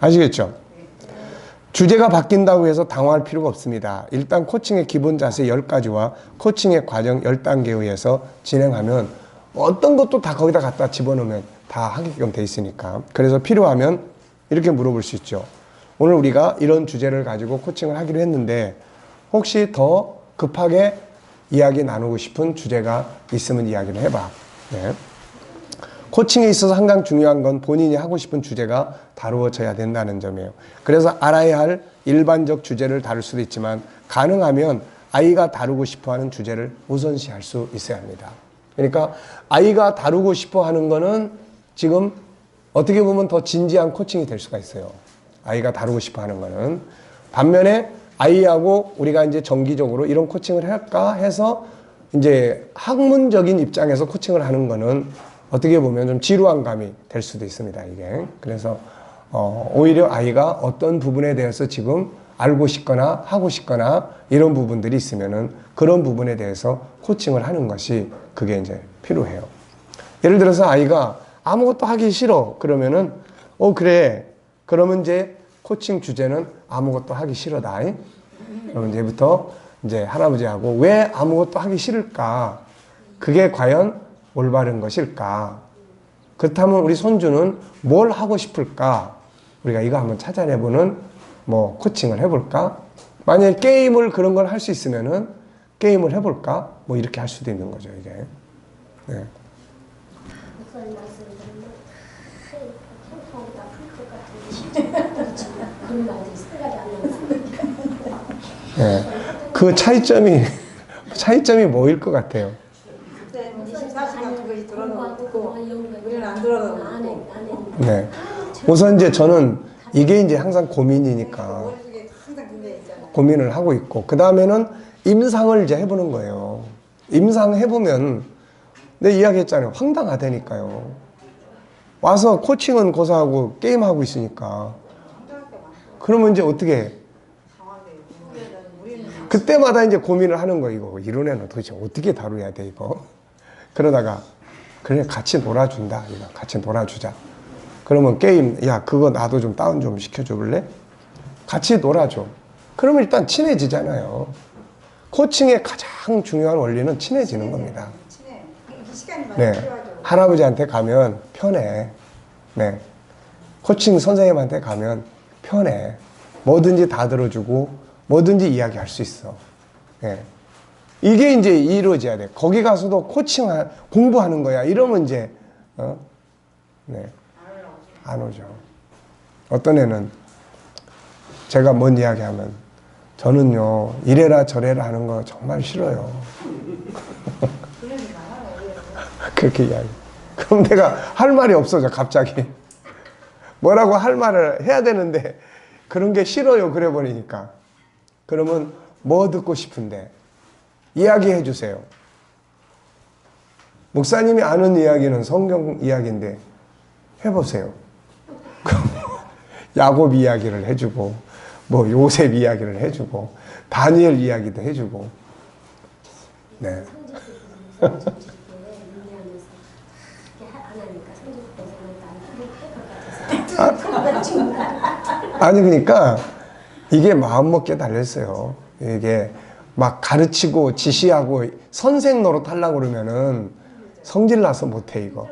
아시겠죠? 주제가 바뀐다고 해서 당황할 필요가 없습니다. 일단 코칭의 기본 자세 10가지와 코칭의 과정 10단계에 의해서 진행하면 어떤 것도 다 거기다 갖다 집어넣으면 다 하게끔 돼 있으니까. 그래서 필요하면 이렇게 물어볼 수 있죠. 오늘 우리가 이런 주제를 가지고 코칭을 하기로 했는데 혹시 더 급하게 이야기 나누고 싶은 주제가 있으면 이야기를 해봐. 네. 코칭에 있어서 항상 중요한 건 본인이 하고 싶은 주제가 다루어져야 된다는 점이에요. 그래서 알아야 할 일반적 주제를 다룰 수도 있지만 가능하면 아이가 다루고 싶어하는 주제를 우선시할 수 있어야 합니다. 그러니까 아이가 다루고 싶어하는 거는 지금 어떻게 보면 더 진지한 코칭이 될 수가 있어요. 아이가 다루고 싶어하는 거는. 반면에 아이하고 우리가 이제 정기적으로 이런 코칭을 할까 해서 이제 학문적인 입장에서 코칭을 하는 거는 어떻게 보면 좀 지루한 감이 될 수도 있습니다, 이게. 그래서 오히려 아이가 어떤 부분에 대해서 지금 알고 싶거나 하고 싶거나 이런 부분들이 있으면은 그런 부분에 대해서 코칭을 하는 것이 그게 이제 필요해요. 예를 들어서 아이가 아무것도 하기 싫어 그러면은 그래 그러면 이제 코칭 주제는 아무것도 하기 싫어다. 그러면 이제부터 이제 할아버지하고 왜 아무것도 하기 싫을까? 그게 과연 올바른 것일까? 그렇다면 우리 손주는 뭘 하고 싶을까? 우리가 이거 한번 찾아내보는 뭐 코칭을 해볼까? 만약에 게임을 그런 걸 할 수 있으면은 게임을 해볼까? 뭐 이렇게 할 수도 있는 거죠, 이게. 네. 목사님 말씀드리면 캠프보다 풀것 같은 게 싫죠. 그런 말들이 쓰가지 않는 네. 그 차이점이 뭐일 것 같아요? 그때 24시간 그것이 들어놓고 우리는 안 들어놓고. 네. 우선 이제 저는 이게 이제 항상 고민이니까 머릿속에 항상 그게 있잖아요. 고민을 하고 있고 그 다음에는 임상을 이제 해보는 거예요. 임상 해보면 내 이야기했잖아요. 황당하다니까요. 와서 코칭은 고사하고 게임하고 있으니까 그러면 이제 어떻게 해? 그때마다 이제 고민을 하는 거 이거 이런 애는 도대체 어떻게 다뤄야 돼 이거. 그러다가 그래 같이 놀아준다 이거 같이 놀아주자. 그러면 게임 야 그거 나도 좀 다운 좀 시켜줘 볼래? 같이 놀아줘. 그러면 일단 친해지잖아요. 코칭의 가장 중요한 원리는 친해지는 겁니다. 친해. 이 시간이 많이 네. 필요하죠. 할아버지한테 가면 편해. 네. 코칭 선생님한테 가면 편해. 뭐든지 다 들어주고 뭐든지 이야기할 수 있어. 네. 이게 이제 이루어져야 돼. 거기 가서도 코칭 공부하는 거야. 이러면 이제 네. 안 오죠. 어떤 애는 제가 뭔 이야기하면 저는요 이래라 저래라 하는 거 정말 싫어요. 그렇게 이야기. 그럼 내가 할 말이 없어져 갑자기. 뭐라고 할 말을 해야 되는데 그런 게 싫어요 그래 버리니까. 그러면 뭐 듣고 싶은데 이야기해 주세요. 목사님이 아는 이야기는 성경 이야기인데 해보세요. 야곱 이야기를 해주고 뭐 요셉 이야기를 해주고 다니엘 이야기도 해주고. 네. 아니 그러니까 이게 마음먹기에 달렸어요. 이게 막 가르치고 지시하고 선생 노릇 하려고 그러면은 성질 나서 못해 이거.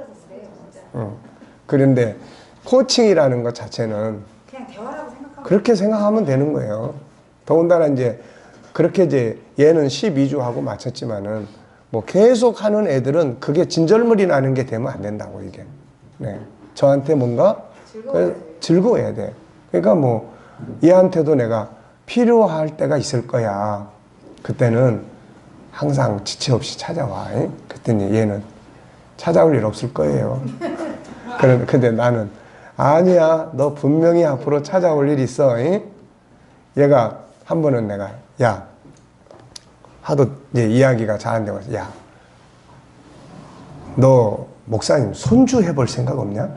그런데 코칭이라는 것 자체는 그냥 대화라고 생각하고 그렇게 생각하면 되는 거예요. 더군다나 이제 그렇게 이제 얘는 12주 하고 마쳤지만은 뭐 계속 하는 애들은 그게 진절머리 나는 게 되면 안 된다고 이게. 네. 저한테 뭔가 즐거워야 돼. 그러니까 뭐 얘한테도 내가 필요할 때가 있을 거야. 그때는 항상 지체 없이 찾아와. 그랬더니 얘는 찾아올 일 없을 거예요. 근데 나는 아니야 너 분명히 앞으로 찾아올 일 있어. 얘가 한 번은 내가 야 하도 이제 이야기가 잘안 되고 야 너 목사님 손주 해볼 생각 없냐?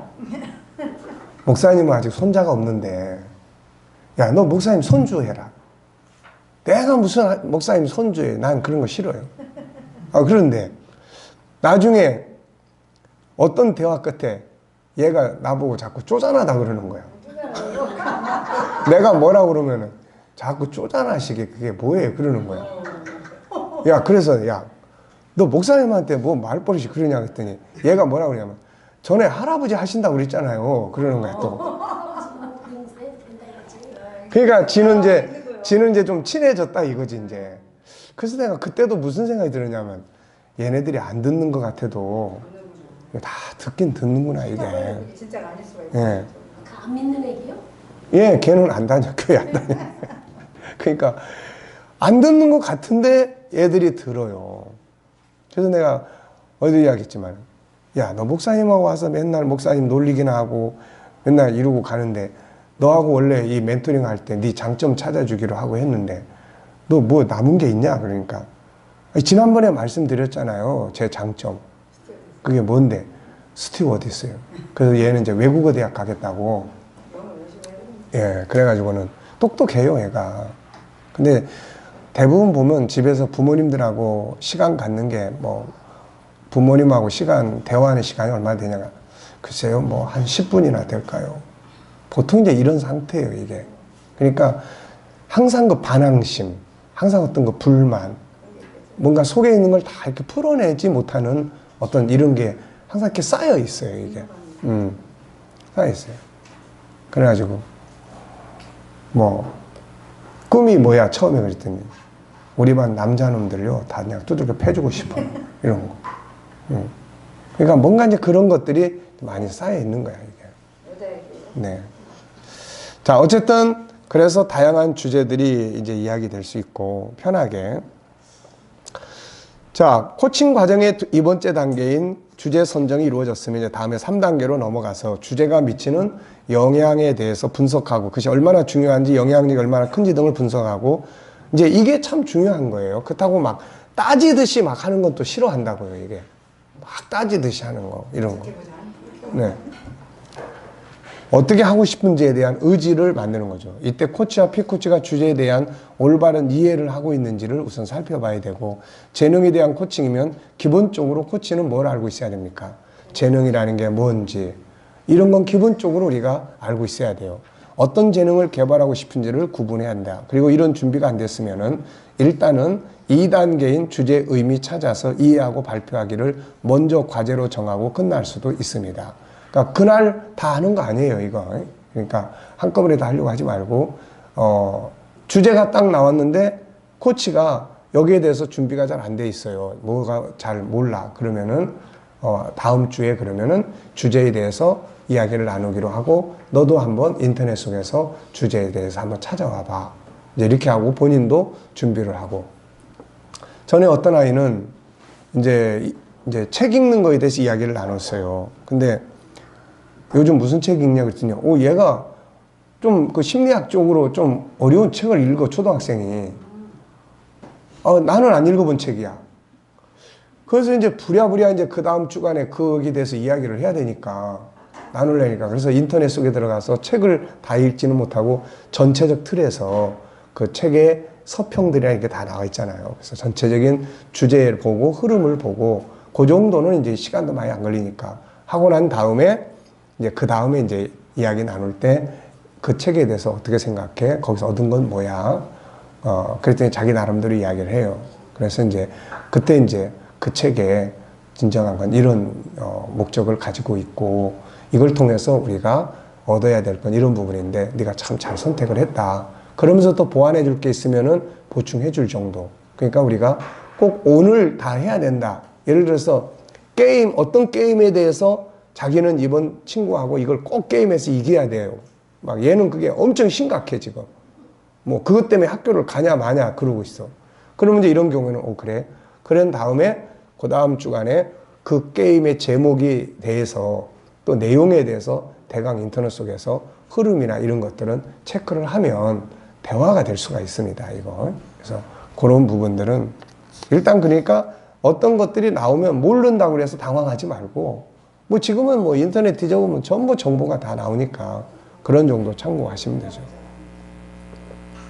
목사님은 아직 손자가 없는데 야 너 목사님 손주 해라. 내가 무슨 목사님 손주해. 난 그런 거 싫어요. 그런데 나중에 어떤 대화 끝에 얘가 나보고 자꾸 쪼잔하다 그러는 거야. 내가 뭐라 그러면은 자꾸 쪼잔하시게 그게 뭐예요? 그러는 거야. 야, 그래서 야, 너 목사님한테 뭐 말버릇이 그러냐 그랬더니 얘가 뭐라 그러냐면 전에 할아버지 하신다고 그랬잖아요. 그러는 거야 또. 그러니까 지는 이제 좀 친해졌다 이거지 이제. 그래서 내가 그때도 무슨 생각이 들었냐면 얘네들이 안 듣는 것 같아도 다 듣긴 듣는구나 이게. 진짜가 아닐 수가 있어요. 예. 그 안 믿는 애기요? 예, 걔는 안 다녀, 교회 안 다녀. 그러니까 안 듣는 것 같은데 애들이 들어요. 그래서 내가 어디도 이야기했지만, 야, 너 목사님하고 와서 맨날 목사님 놀리기나 하고 맨날 이러고 가는데 너하고 원래 이 멘토링 할 때 네 장점 찾아주기로 하고 했는데 너 뭐 남은 게 있냐? 그러니까 지난번에 말씀드렸잖아요. 제 장점. 그게 뭔데? 스튜어디스예요. 그래서 얘는 이제 외국어 대학 가겠다고. 예, 그래가지고는 똑똑해요, 얘가. 근데 대부분 보면 집에서 부모님들하고 시간 갖는 게 뭐 부모님하고 대화하는 시간이 얼마나 되냐가 글쎄요, 뭐 한 10분이나 될까요? 보통 이제 이런 상태예요, 이게. 그러니까 항상 그 반항심, 항상 어떤 그 불만, 뭔가 속에 있는 걸 다 이렇게 풀어내지 못하는 어떤 이런 게 항상 이렇게 쌓여 있어요, 이게. 쌓여 있어요. 그래가지고, 뭐, 꿈이 뭐야? 처음에 그랬더니, 우리 반 남자놈들요, 다 그냥 두들겨 패주고 싶어. 이런 거. 그러니까 뭔가 이제 그런 것들이 많이 쌓여 있는 거야, 이게. 네. 자, 어쨌든, 그래서 다양한 주제들이 이제 이야기될 수 있고, 편하게. 자, 코칭 과정의 2번째 단계인 주제 선정이 이루어졌으면 이제 다음에 3단계로 넘어가서 주제가 미치는 영향에 대해서 분석하고 그것이 얼마나 중요한지 영향력이 얼마나 큰지 등을 분석하고 이제 이게 참 중요한 거예요. 그렇다고 막 따지듯이 막 하는 건 또 싫어한다고요, 이게. 막 따지듯이 하는 거, 이런 거. 네. 어떻게 하고 싶은지에 대한 의지를 만드는 거죠. 이때 코치와 피코치가 주제에 대한 올바른 이해를 하고 있는지를 우선 살펴봐야 되고, 재능에 대한 코칭이면 기본적으로 코치는 뭘 알고 있어야 됩니까? 재능이라는 게 뭔지, 이런 건 기본적으로 우리가 알고 있어야 돼요. 어떤 재능을 개발하고 싶은지를 구분해야 한다. 그리고 이런 준비가 안 됐으면은 일단은 2단계인 주제 의미 찾아서 이해하고 발표하기를 먼저 과제로 정하고 끝날 수도 있습니다. 그러니까 그날 다 하는 거 아니에요, 이거. 그러니까 한꺼번에 다 하려고 하지 말고, 주제가 딱 나왔는데 코치가 여기에 대해서 준비가 잘 안 돼 있어요. 뭐가 잘 몰라. 그러면은, 다음 주에 그러면은 주제에 대해서 이야기를 나누기로 하고, 너도 한번 인터넷 속에서 주제에 대해서 한번 찾아와 봐. 이제 이렇게 하고 본인도 준비를 하고. 전에 어떤 아이는 이제 책 읽는 거에 대해서 이야기를 나눴어요. 근데 요즘 무슨 책 읽냐 그랬더니, 얘가 좀 그 심리학적으로 좀 어려운 책을 읽어, 초등학생이. 나는 안 읽어본 책이야. 그래서 이제 부랴부랴 이제 그 다음 주간에 거기에 대해서 이야기를 해야 되니까, 나누려니까. 그래서 인터넷 속에 들어가서 책을 다 읽지는 못하고 전체적 틀에서 그 책의 서평들이나 이게 다 나와 있잖아요. 그래서 전체적인 주제를 보고 흐름을 보고 그 정도는 이제 시간도 많이 안 걸리니까 하고 난 다음에 이제 그 다음에 이제 이야기 나눌 때 그 책에 대해서 어떻게 생각해? 거기서 얻은 건 뭐야? 그랬더니 자기 나름대로 이야기를 해요. 그래서 이제 그때 이제 그 책에 진정한 건 이런 목적을 가지고 있고 이걸 통해서 우리가 얻어야 될 건 이런 부분인데 네가 참 잘 선택을 했다. 그러면서 또 보완해 줄 게 있으면은 보충해 줄 정도. 그러니까 우리가 꼭 오늘 다 해야 된다. 예를 들어서 어떤 게임에 대해서 자기는 이번 친구하고 이걸 꼭 게임에서 이겨야 돼요. 막 얘는 그게 엄청 심각해, 지금. 뭐 그것 때문에 학교를 가냐 마냐 그러고 있어. 그러면 이제 이런 경우에는 그래. 그런 다음에 그 다음 주간에 그 게임의 제목에 대해서 또 내용에 대해서 대강 인터넷 속에서 흐름이나 이런 것들은 체크를 하면 대화가 될 수가 있습니다, 이거. 그래서 그런 부분들은 일단 그러니까 어떤 것들이 나오면 모른다고 그래서 당황하지 말고 뭐 지금은 뭐 인터넷 뒤져보면 전부 정보가 다 나오니까 그런 정도 참고하시면 되죠.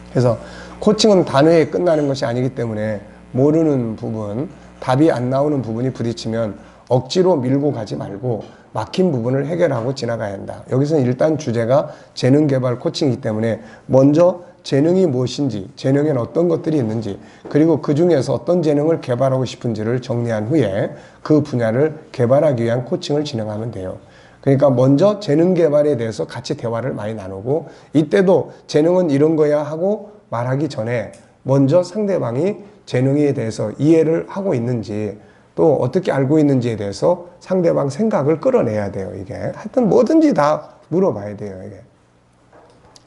그래서 코칭은 단회에 끝나는 것이 아니기 때문에 모르는 부분, 답이 안 나오는 부분이 부딪히면 억지로 밀고 가지 말고 막힌 부분을 해결하고 지나가야 한다. 여기서는 일단 주제가 재능개발 코칭이기 때문에 먼저 재능이 무엇인지, 재능에는 어떤 것들이 있는지, 그리고 그 중에서 어떤 재능을 개발하고 싶은지를 정리한 후에 그 분야를 개발하기 위한 코칭을 진행하면 돼요. 그러니까 먼저 재능 개발에 대해서 같이 대화를 많이 나누고 이때도 재능은 이런 거야 하고 말하기 전에 먼저 상대방이 재능에 대해서 이해를 하고 있는지 또 어떻게 알고 있는지에 대해서 상대방 생각을 끌어내야 돼요. 이게 하여튼 뭐든지 다 물어봐야 돼요. 이게.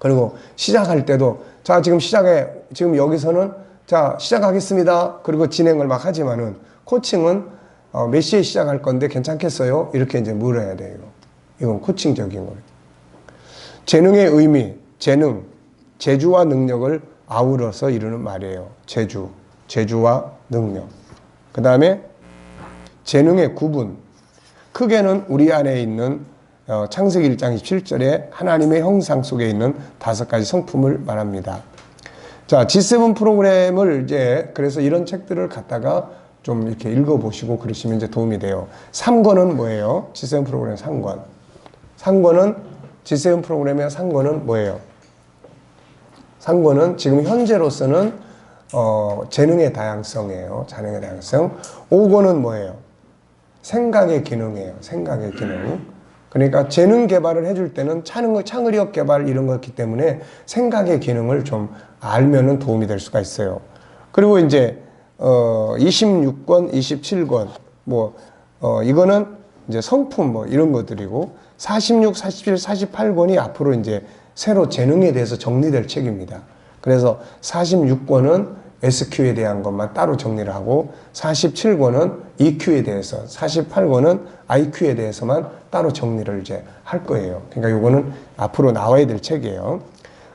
그리고 시작할 때도 자 지금 여기서는 자 시작하겠습니다. 그리고 진행을 막 하지만은 코칭은 몇 시에 시작할 건데 괜찮겠어요? 이렇게 이제 물어야 돼요. 이건 코칭적인 거예요. 재능의 의미, 재능, 재주와 능력을 아우러서 이루는 말이에요. 재주와 능력. 그 다음에 재능의 구분. 크게는 우리 안에 있는 창세기 1장 27절에 하나님의 형상 속에 있는 5가지 성품을 말합니다. 자, G7 프로그램을 이제 그래서 이런 책들을 갖다가 좀 이렇게 읽어보시고 그러시면 이제 도움이 돼요. 3권은 뭐예요? G7 프로그램 3권. G7 프로그램의 3권은 뭐예요? 3권은 지금 현재로서는 재능의 다양성이에요. 재능의 다양성. 5권은 뭐예요? 생각의 기능이에요. 생각의 기능. 그러니까 재능 개발을 해줄 때는 창의력 개발 이런 거였기 때문에 생각의 기능을 좀 알면은 도움이 될 수가 있어요. 그리고 이제 26권, 27권 이거는 이제 성품 이런 것들이고 46, 47, 48권이 앞으로 이제 새로 재능에 대해서 정리될 책입니다. 그래서 46권은 SQ에 대한 것만 따로 정리를 하고 47권은 EQ에 대해서 48권은 IQ에 대해서만 따로 정리를 이제 할 거예요. 그러니까 이거는 앞으로 나와야 될 책이에요.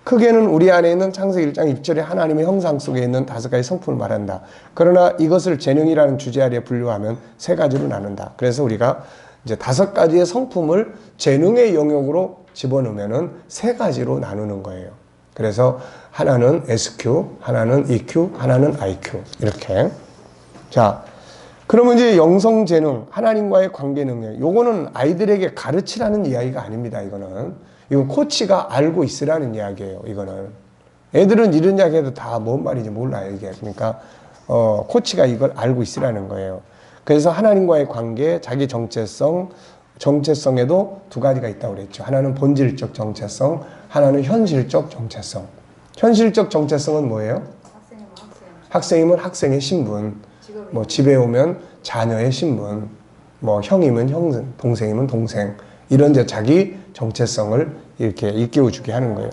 크게는 우리 안에 있는 창세기 1장 1절에 하나님의 형상 속에 있는 5가지 성품을 말한다. 그러나 이것을 재능이라는 주제 아래 분류하면 3가지로 나눈다. 그래서 우리가 이제 5가지의 성품을 재능의 영역으로 집어넣으면은 3가지로 나누는 거예요. 그래서 하나는 SQ, 하나는 EQ, 하나는 IQ 이렇게. 자, 그러면 이제 영성 재능, 하나님과의 관계 능력. 요거는 아이들에게 가르치라는 이야기가 아닙니다. 이건 코치가 알고 있으라는 이야기예요. 이거는 애들은 이런 이야기해도 다 뭔 말인지 몰라요. 이게 그러니까 코치가 이걸 알고 있으라는 거예요. 그래서 하나님과의 관계, 자기 정체성에도 2가지가 있다고 그랬죠. 하나는 본질적 정체성, 하나는 현실적 정체성. 현실적 정체성은 뭐예요? 학생이면 학생의 신분, 집에 오면 자녀의 신분, 형이면 형, 동생이면 동생. 이런 이제 자기 정체성을 이렇게 일깨워주게 하는 거예요.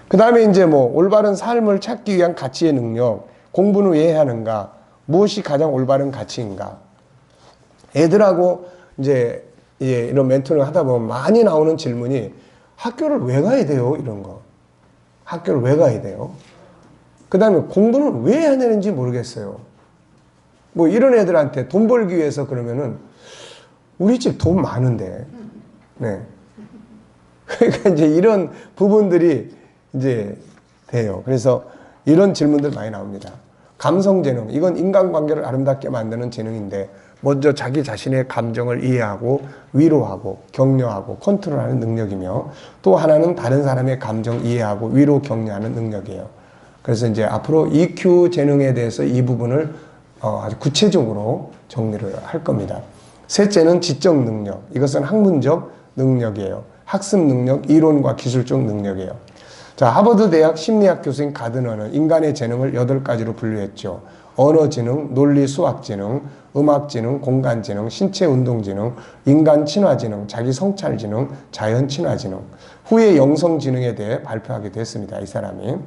그 다음에 이제 올바른 삶을 찾기 위한 가치의 능력, 공부는 왜 해야 하는가, 무엇이 가장 올바른 가치인가. 애들하고 이제 이런 멘토링을 하다 보면 많이 나오는 질문이 학교를 왜 가야 돼요? 이런 거. 학교를 왜 가야 돼요? 그 다음에 공부는 왜 해야 되는지 모르겠어요. 이런 애들한테 돈 벌기 위해서 그러면은 우리 집 돈 많은데. 네. 그러니까 이제 이런 부분들이 이제 돼요. 그래서 이런 질문들 많이 나옵니다. 감성 재능. 이건 인간관계를 아름답게 만드는 재능인데 먼저 자기 자신의 감정을 이해하고 위로하고 격려하고 컨트롤하는 능력이며 또 하나는 다른 사람의 감정 이해하고 위로 격려하는 능력이에요. 그래서 이제 앞으로 EQ 재능에 대해서 이 부분을 아주 구체적으로 정리를 할 겁니다. 셋째는 지적 능력. 이것은 학문적 능력이에요. 학습 능력, 이론과 기술적 능력이에요. 자, 하버드 대학 심리학 교수인 가드너는 인간의 재능을 8가지로 분류했죠. 언어 지능, 논리 수학 지능, 음악 지능, 공간 지능, 신체 운동 지능, 인간 친화 지능, 자기 성찰 지능, 자연 친화 지능. 후에 영성 지능에 대해 발표하기도 했습니다. 이 사람이.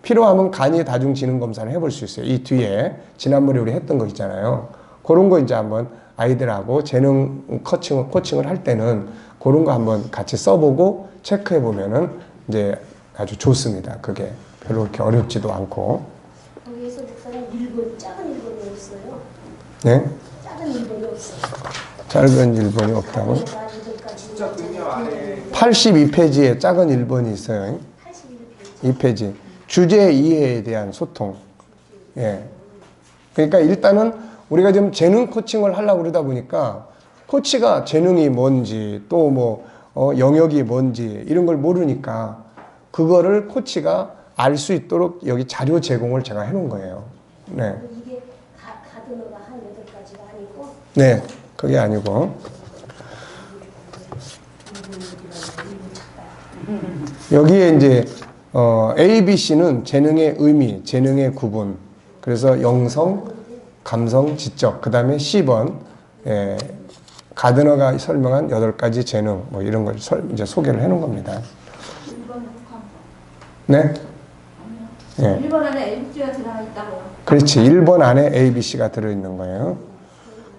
필요하면 간이 다중 지능 검사를 해볼 수 있어요. 이 뒤에 지난번에 우리 했던 거 있잖아요. 그런 거 이제 한번 아이들하고 재능 코칭을 할 때는 그런 거 한번 같이 써보고 체크해 보면은 이제 아주 좋습니다. 그게 별로 그렇게 어렵지도 않고. 거기에서 목사님 작은 일본이 없어요. 네? 작은 일본이 없어요. 작은 일본이 없다고? 82페이지에 작은 1번이 있어요. 2페이지. 주제 이해에 대한 소통. 예. 그러니까 일단은 우리가 지금 재능 코칭을 하려고 그러다 보니까 코치가 재능이 뭔지 또 영역이 뭔지 이런 걸 모르니까 그거를 코치가 알 수 있도록 여기 자료 제공을 제가 해놓은 거예요. 네. 이게 가드너가 한 8가지가 아니고? 네. 그게 아니고. 여기에 이제 A, B, C는 재능의 의미, 재능의 구분. 그래서 영성, 감성, 지적, 그 다음에 C번, 가드너가 설명한 8가지 재능, 뭐 이런 걸 이제 소개를 해놓은 겁니다. 1번 북한. 네? 예. 1번 안에 ABC가 들어가 있다고요. 그렇지. 1번 안에 A, B, C가 들어있는 거예요.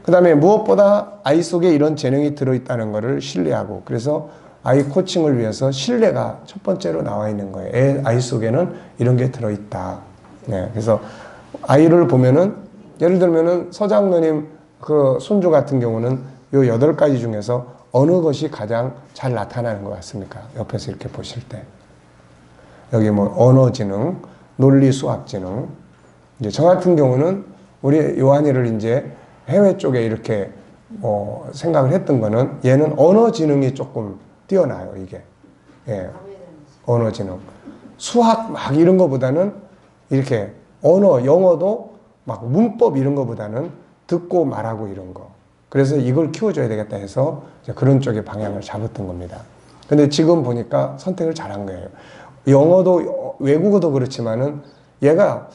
그 다음에 무엇보다 아이 속에 이런 재능이 들어있다는 것을 신뢰하고, 그래서 아이 코칭을 위해서 신뢰가 첫 번째로 나와 있는 거예요. 아이 속에는 이런 게 들어있다. 네. 그래서 아이를 보면은, 예를 들면은 서장로님 그 손주 같은 경우는 요 8가지 중에서 어느 것이 가장 잘 나타나는 것 같습니까? 옆에서 이렇게 보실 때. 여기 뭐 언어지능, 논리수학지능. 이제 저 같은 경우는 우리 요한이를 이제 해외 쪽에 이렇게 생각을 했던 거는 얘는 언어지능이 조금 뛰어나요, 이게. 예. 언어지능. 수학 막 이런 거보다는 이렇게 언어, 영어도 막 문법 이런 거보다는 듣고 말하고 이런 거. 그래서 이걸 키워줘야 되겠다 해서 그런 쪽에 방향을 잡았던 겁니다. 근데 지금 보니까 선택을 잘한 거예요. 영어도, 외국어도 그렇지만은 얘가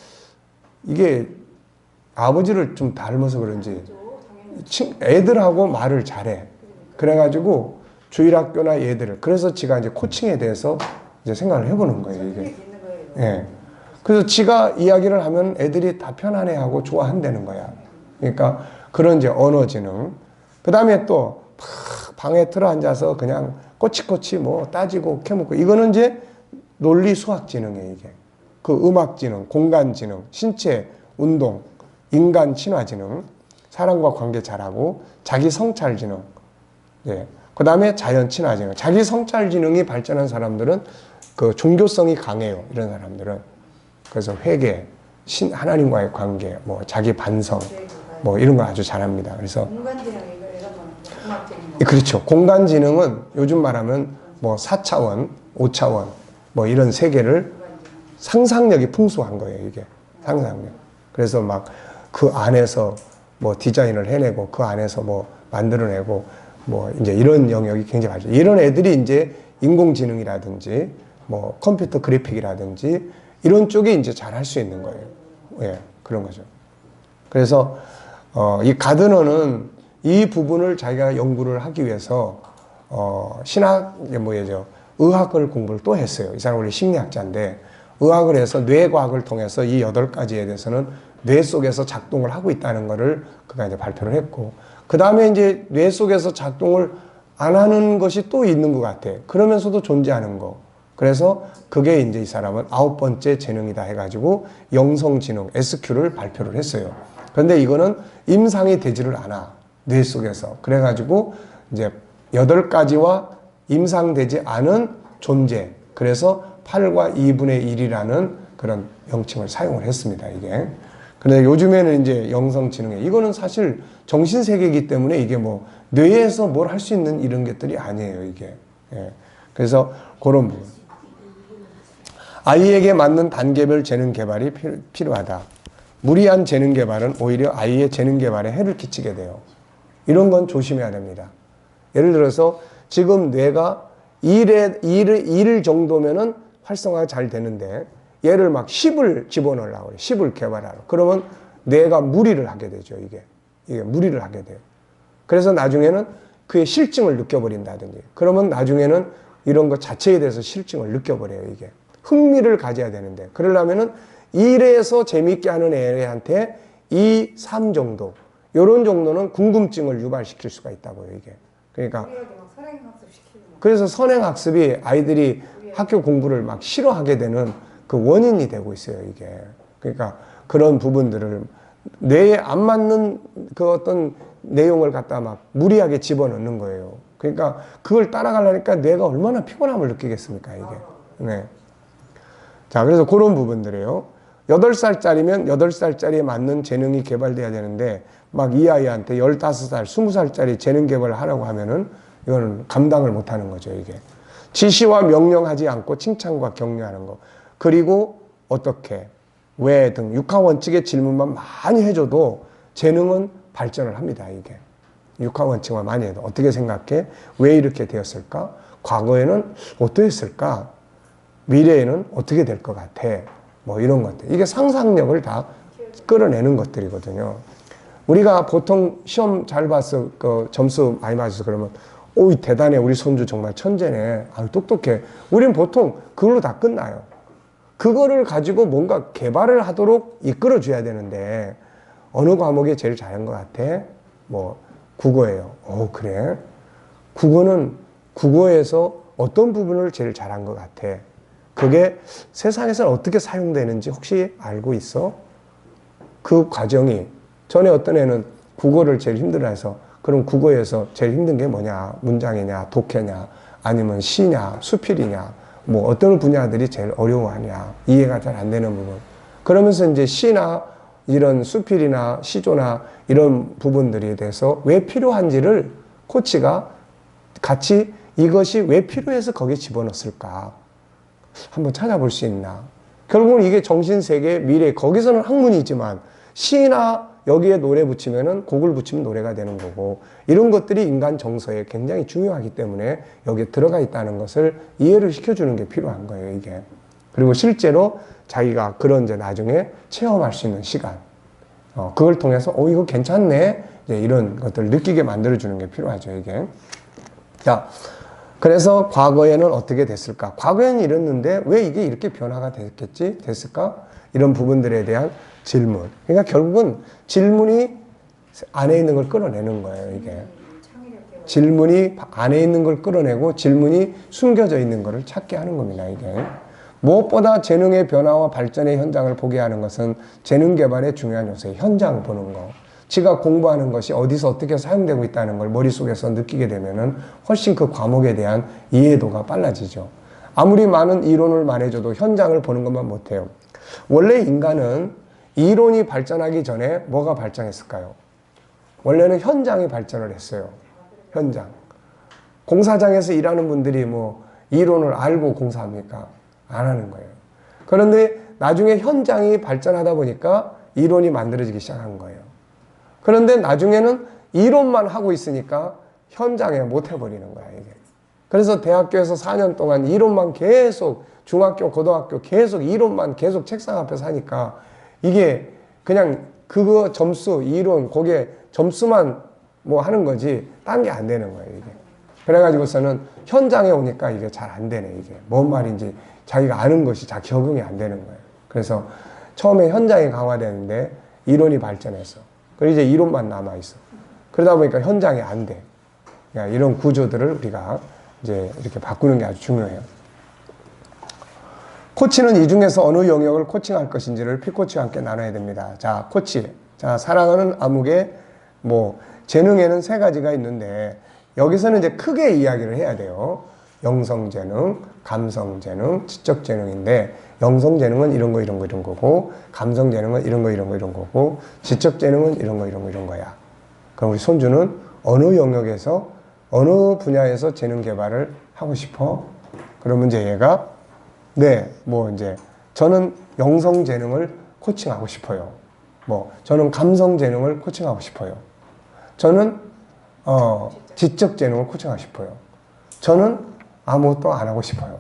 이게 아버지를 좀 닮아서 그런지 애들하고 말을 잘해. 그래가지고 주일학교나 얘들을. 그래서 지가 이제 코칭에 대해서 이제 생각을 해보는 거예요, 이게. 예. 그래서 지가 이야기를 하면 애들이 다 편안해하고 좋아한다는 거야. 그러니까 그런 이제 언어지능. 그 다음에 또 방에 틀어 앉아서 그냥 꼬치꼬치 뭐 따지고 캐묻고. 이거는 이제 논리수학지능이에요, 이게. 그 음악지능, 공간지능, 신체, 운동, 인간 친화지능, 사람과 관계 잘하고, 자기 성찰지능. 예. 그 다음에 자연 친화지능. 자기 성찰지능이 발전한 사람들은 그 종교성이 강해요, 이런 사람들은. 그래서 회개, 하나님과의 관계, 뭐 자기 반성, 뭐 이런 거 아주 잘합니다. 그래서 그렇죠. 공간지능은 요즘 말하면 뭐 4차원, 5차원, 뭐 이런 세계를 상상력이 풍부한 거예요, 이게. 상상력. 그래서 막 그 안에서 뭐 디자인을 해내고, 그 안에서 뭐 만들어내고, 뭐 이제 이런 영역이 굉장히 발전. 이런 애들이 이제 인공지능이라든지, 뭐 컴퓨터 그래픽이라든지, 이런 쪽에 이제 잘 할 수 있는 거예요. 예, 그런 거죠. 그래서, 이 가드너는 이 부분을 자기가 연구를 하기 위해서, 신학, 뭐예요, 의학을 공부를 또 했어요. 이 사람 원래 심리학자인데, 의학을 해서 뇌과학을 통해서 이 8가지에 대해서는 뇌 속에서 작동을 하고 있다는 것을 그가 이제 발표를 했고, 그 다음에 이제 뇌 속에서 작동을 안 하는 것이 또 있는 것 같아. 그러면서도 존재하는 거. 그래서 그게 이제 이 사람은 9번째 재능이다 해가지고 영성지능, SQ를 발표를 했어요. 그런데 이거는 임상이 되지를 않아. 뇌 속에서. 그래가지고 이제 8가지와 임상되지 않은 존재. 그래서 8과 2분의 1이라는 그런 명칭을 사용을 했습니다, 이게. 근데 요즘에는 이제 영성지능에, 이거는 사실 정신세계이기 때문에 이게 뭐 뇌에서 뭘 할 수 있는 이런 것들이 아니에요, 이게. 예. 그래서 그런 부분. 아이에게 맞는 단계별 재능 개발이 필요하다. 무리한 재능 개발은 오히려 아이의 재능 개발에 해를 끼치게 돼요. 이런 건 조심해야 됩니다. 예를 들어서 지금 뇌가 1 정도면은 활성화가 잘 되는데 얘를 막 10을 집어넣으려고 그래. 10을 개발하러. 그러면 뇌가 무리를 하게 되죠, 이게. 이게 무리를 하게 돼요. 그래서 나중에는 그의 실증을 느껴버린다든지. 그러면 나중에는 이런 것 자체에 대해서 실증을 느껴버려요, 이게. 흥미를 가져야 되는데. 그러려면은 1에서 재미있게 하는 애한테 2, 3 정도. 요런 정도는 궁금증을 유발시킬 수가 있다고요, 이게. 그러니까. 그래서 선행학습이 아이들이 학교 공부를 막 싫어하게 되는 그 원인이 되고 있어요, 이게. 그러니까 그런 부분들을 뇌에 안 맞는 그 어떤 내용을 갖다 막 무리하게 집어넣는 거예요. 그러니까 그걸 따라가려니까 뇌가 얼마나 피곤함을 느끼겠습니까, 이게. 네. 자, 그래서 그런 부분들이에요. 8살짜리면 8살짜리에 맞는 재능이 개발돼야 되는데 막 이 아이한테 15살, 20살짜리 재능 개발을 하라고 하면은 이거는 감당을 못 하는 거죠, 이게. 지시와 명령하지 않고 칭찬과 격려하는 거. 그리고 어떻게, 왜 등 육하 원칙의 질문만 많이 해줘도 재능은 발전을 합니다, 이게. 육하 원칙만 많이 해도. 어떻게 생각해? 왜 이렇게 되었을까? 과거에는 어떠했을까? 미래에는 어떻게 될 것 같아? 뭐 이런 것들. 이게 상상력을 다 끌어내는 것들이거든요. 우리가 보통 시험 잘 봤어, 그 점수 많이 맞아서 그러면, 오이, 대단해. 우리 손주 정말 천재네. 아유, 똑똑해. 우린 보통 그걸로 다 끝나요. 그거를 가지고 뭔가 개발을 하도록 이끌어줘야 되는데, 어느 과목에 제일 잘한 것 같아? 뭐, 국어예요. 그래? 국어에서 어떤 부분을 제일 잘한 것 같아? 그게 세상에서 어떻게 사용되는지 혹시 알고 있어? 그 과정이, 전에 어떤 애는 국어를 제일 힘들어해서, 그럼 국어에서 제일 힘든 게 뭐냐? 문장이냐, 독해냐, 아니면 시냐, 수필이냐, 뭐 어떤 분야들이 제일 어려워하냐, 이해가 잘 안 되는 부분. 그러면서 이제 시나 이런 수필이나 시조나 이런 부분들에 대해서 왜 필요한지를 코치가 같이 이것이 왜 필요해서 거기에 집어넣었을까? 한번 찾아볼 수 있나? 결국은 이게 정신세계, 미래, 거기서는 학문이지만 시나 여기에 노래 붙이면은 곡을 붙이면 노래가 되는 거고, 이런 것들이 인간 정서에 굉장히 중요하기 때문에 여기에 들어가 있다는 것을 이해를 시켜주는 게 필요한 거예요, 이게. 그리고 실제로 자기가 그런 이제 나중에 체험할 수 있는 시간. 그걸 통해서, 이거 괜찮네. 이제 이런 것들을 느끼게 만들어주는 게 필요하죠, 이게. 자, 그래서 과거에는 어떻게 됐을까? 과거에는 이랬는데 왜 이게 이렇게 변화가 됐을까? 이런 부분들에 대한 질문. 그러니까 결국은 질문이 안에 있는 걸 끌어내는 거예요, 이게. 질문이 안에 있는 걸 끌어내고 질문이 숨겨져 있는 것을 찾게 하는 겁니다, 이게. 무엇보다 재능의 변화와 발전의 현장을 보게 하는 것은 재능 개발의 중요한 요소예요. 현장 보는 거. 지가 공부하는 것이 어디서 어떻게 사용되고 있다는 걸 머릿속에서 느끼게 되면은 훨씬 그 과목에 대한 이해도가 빨라지죠. 아무리 많은 이론을 말해줘도 현장을 보는 것만 못해요. 원래 인간은 이론이 발전하기 전에 뭐가 발전했을까요? 원래는 현장이 발전을 했어요. 현장. 공사장에서 일하는 분들이 뭐 이론을 알고 공사합니까? 안 하는 거예요. 그런데 나중에 현장이 발전하다 보니까 이론이 만들어지기 시작한 거예요. 그런데 나중에는 이론만 하고 있으니까 현장에 못 해버리는 거야, 이게. 그래서 대학교에서 4년 동안 이론만 계속, 중학교, 고등학교 계속 이론만 계속 책상 앞에서 하니까 이게 그냥 그거 점수, 이론, 거기에 점수만 뭐 하는 거지 딴 게 안 되는 거예요, 이게. 그래가지고서는 현장에 오니까 이게 잘 안 되네, 이게. 뭔 말인지 자기가 아는 것이 잘 적응이 안 되는 거예요. 그래서 처음에 현장이 강화되는데 이론이 발전해서. 그리고 이제 이론만 남아있어. 그러다 보니까 현장이 안 돼. 그러니까 이런 구조들을 우리가 이제 이렇게 바꾸는 게 아주 중요해요. 코치는 이 중에서 어느 영역을 코칭할 것인지를 피코치와 함께 나눠야 됩니다. 자, 코치. 자, 사랑하는 암흑의 뭐, 재능에는 3가지가 있는데, 여기서는 이제 크게 이야기를 해야 돼요. 영성재능, 감성재능, 지적재능인데, 영성재능은 이런 거, 이런 거, 이런 거고, 감성재능은 이런 거, 이런 거, 이런 거고, 지적재능은 이런 거, 이런 거, 이런 거야. 그럼 우리 손주는 어느 영역에서, 어느 분야에서 재능 개발을 하고 싶어? 그러면 이제 얘가, 네, 뭐 이제, 저는 영성재능을 코칭하고 싶어요. 뭐, 저는 감성재능을 코칭하고 싶어요. 저는, 지적재능을 코칭하고 싶어요. 저는 아무것도 안 하고 싶어요.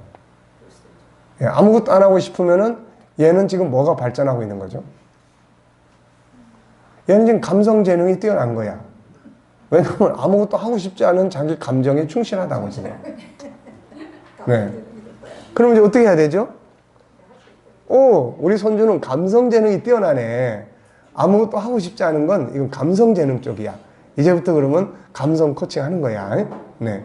예, 아무것도 안 하고 싶으면은 얘는 지금 뭐가 발전하고 있는 거죠? 얘는 지금 감성 재능이 뛰어난 거야. 왜냐면 아무것도 하고 싶지 않은 자기 감정에 충실하다고 지금. 네. 그럼 이제 어떻게 해야 되죠? 우리 손주는 감성 재능이 뛰어나네. 아무것도 하고 싶지 않은 건 이건 감성 재능 쪽이야. 이제부터 그러면 감성 코칭 하는 거야. 네.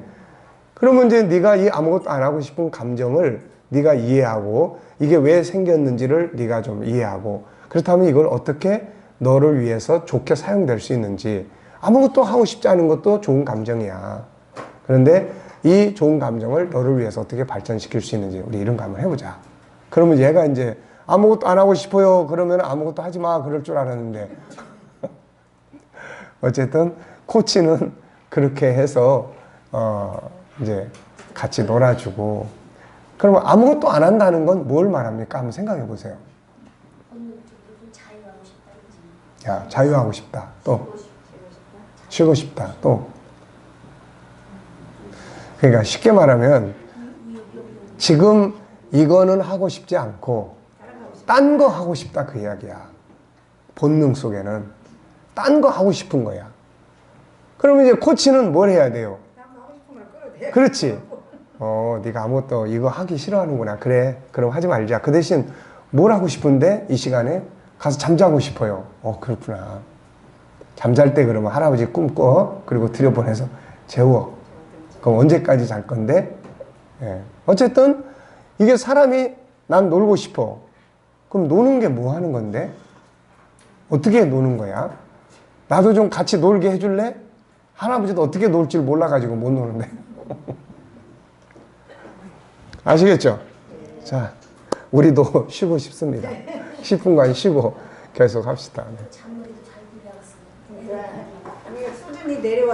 그러면 이제 네가 이 아무것도 안 하고 싶은 감정을 네가 이해하고 이게 왜 생겼는지를 네가 좀 이해하고 그렇다면 이걸 어떻게 너를 위해서 좋게 사용될 수 있는지. 아무것도 하고 싶지 않은 것도 좋은 감정이야. 그런데 이 좋은 감정을 너를 위해서 어떻게 발전시킬 수 있는지 우리 이런 거 한번 해보자. 그러면 얘가 이제 아무것도 안 하고 싶어요. 그러면 아무것도 하지 마. 그럴 줄 알았는데 어쨌든 코치는 그렇게 해서 이제 같이 놀아주고. 그러면 아무것도 안 한다는 건 뭘 말합니까? 한번 생각해 보세요. 자유하고 싶다든지. 야, 자유하고 싶다. 또 쉬고 싶다. 또 그러니까 쉽게 말하면 지금 이거는 하고 싶지 않고 딴 거 하고 싶다 그 이야기야. 본능 속에는 딴 거 하고 싶은 거야. 그러면 이제 코치는 뭘 해야 돼요? 하고 싶은 걸 끌어도 돼. 그렇지. 네가 아무것도 이거 하기 싫어하는구나. 그래. 그럼 하지 말자. 그 대신 뭘 하고 싶은데 이 시간에 가서 잠자고 싶어요. 그렇구나. 잠잘 때 그러면 할아버지 꿈 꿔. 그리고 들여보내서 재워. 그럼 언제까지 잘 건데? 예. 어쨌든 이게 사람이 난 놀고 싶어. 그럼 노는 게 뭐 하는 건데? 어떻게 노는 거야? 나도 좀 같이 놀게 해줄래? 할아버지도 어떻게 놀 줄 몰라가지고 못 노는데. 아시겠죠? 자, 우리도 쉬고 싶습니다. 10분간 쉬고 계속 합시다. 잔머리도 잘 굴려갔어요. 우리가 수준이 내려와.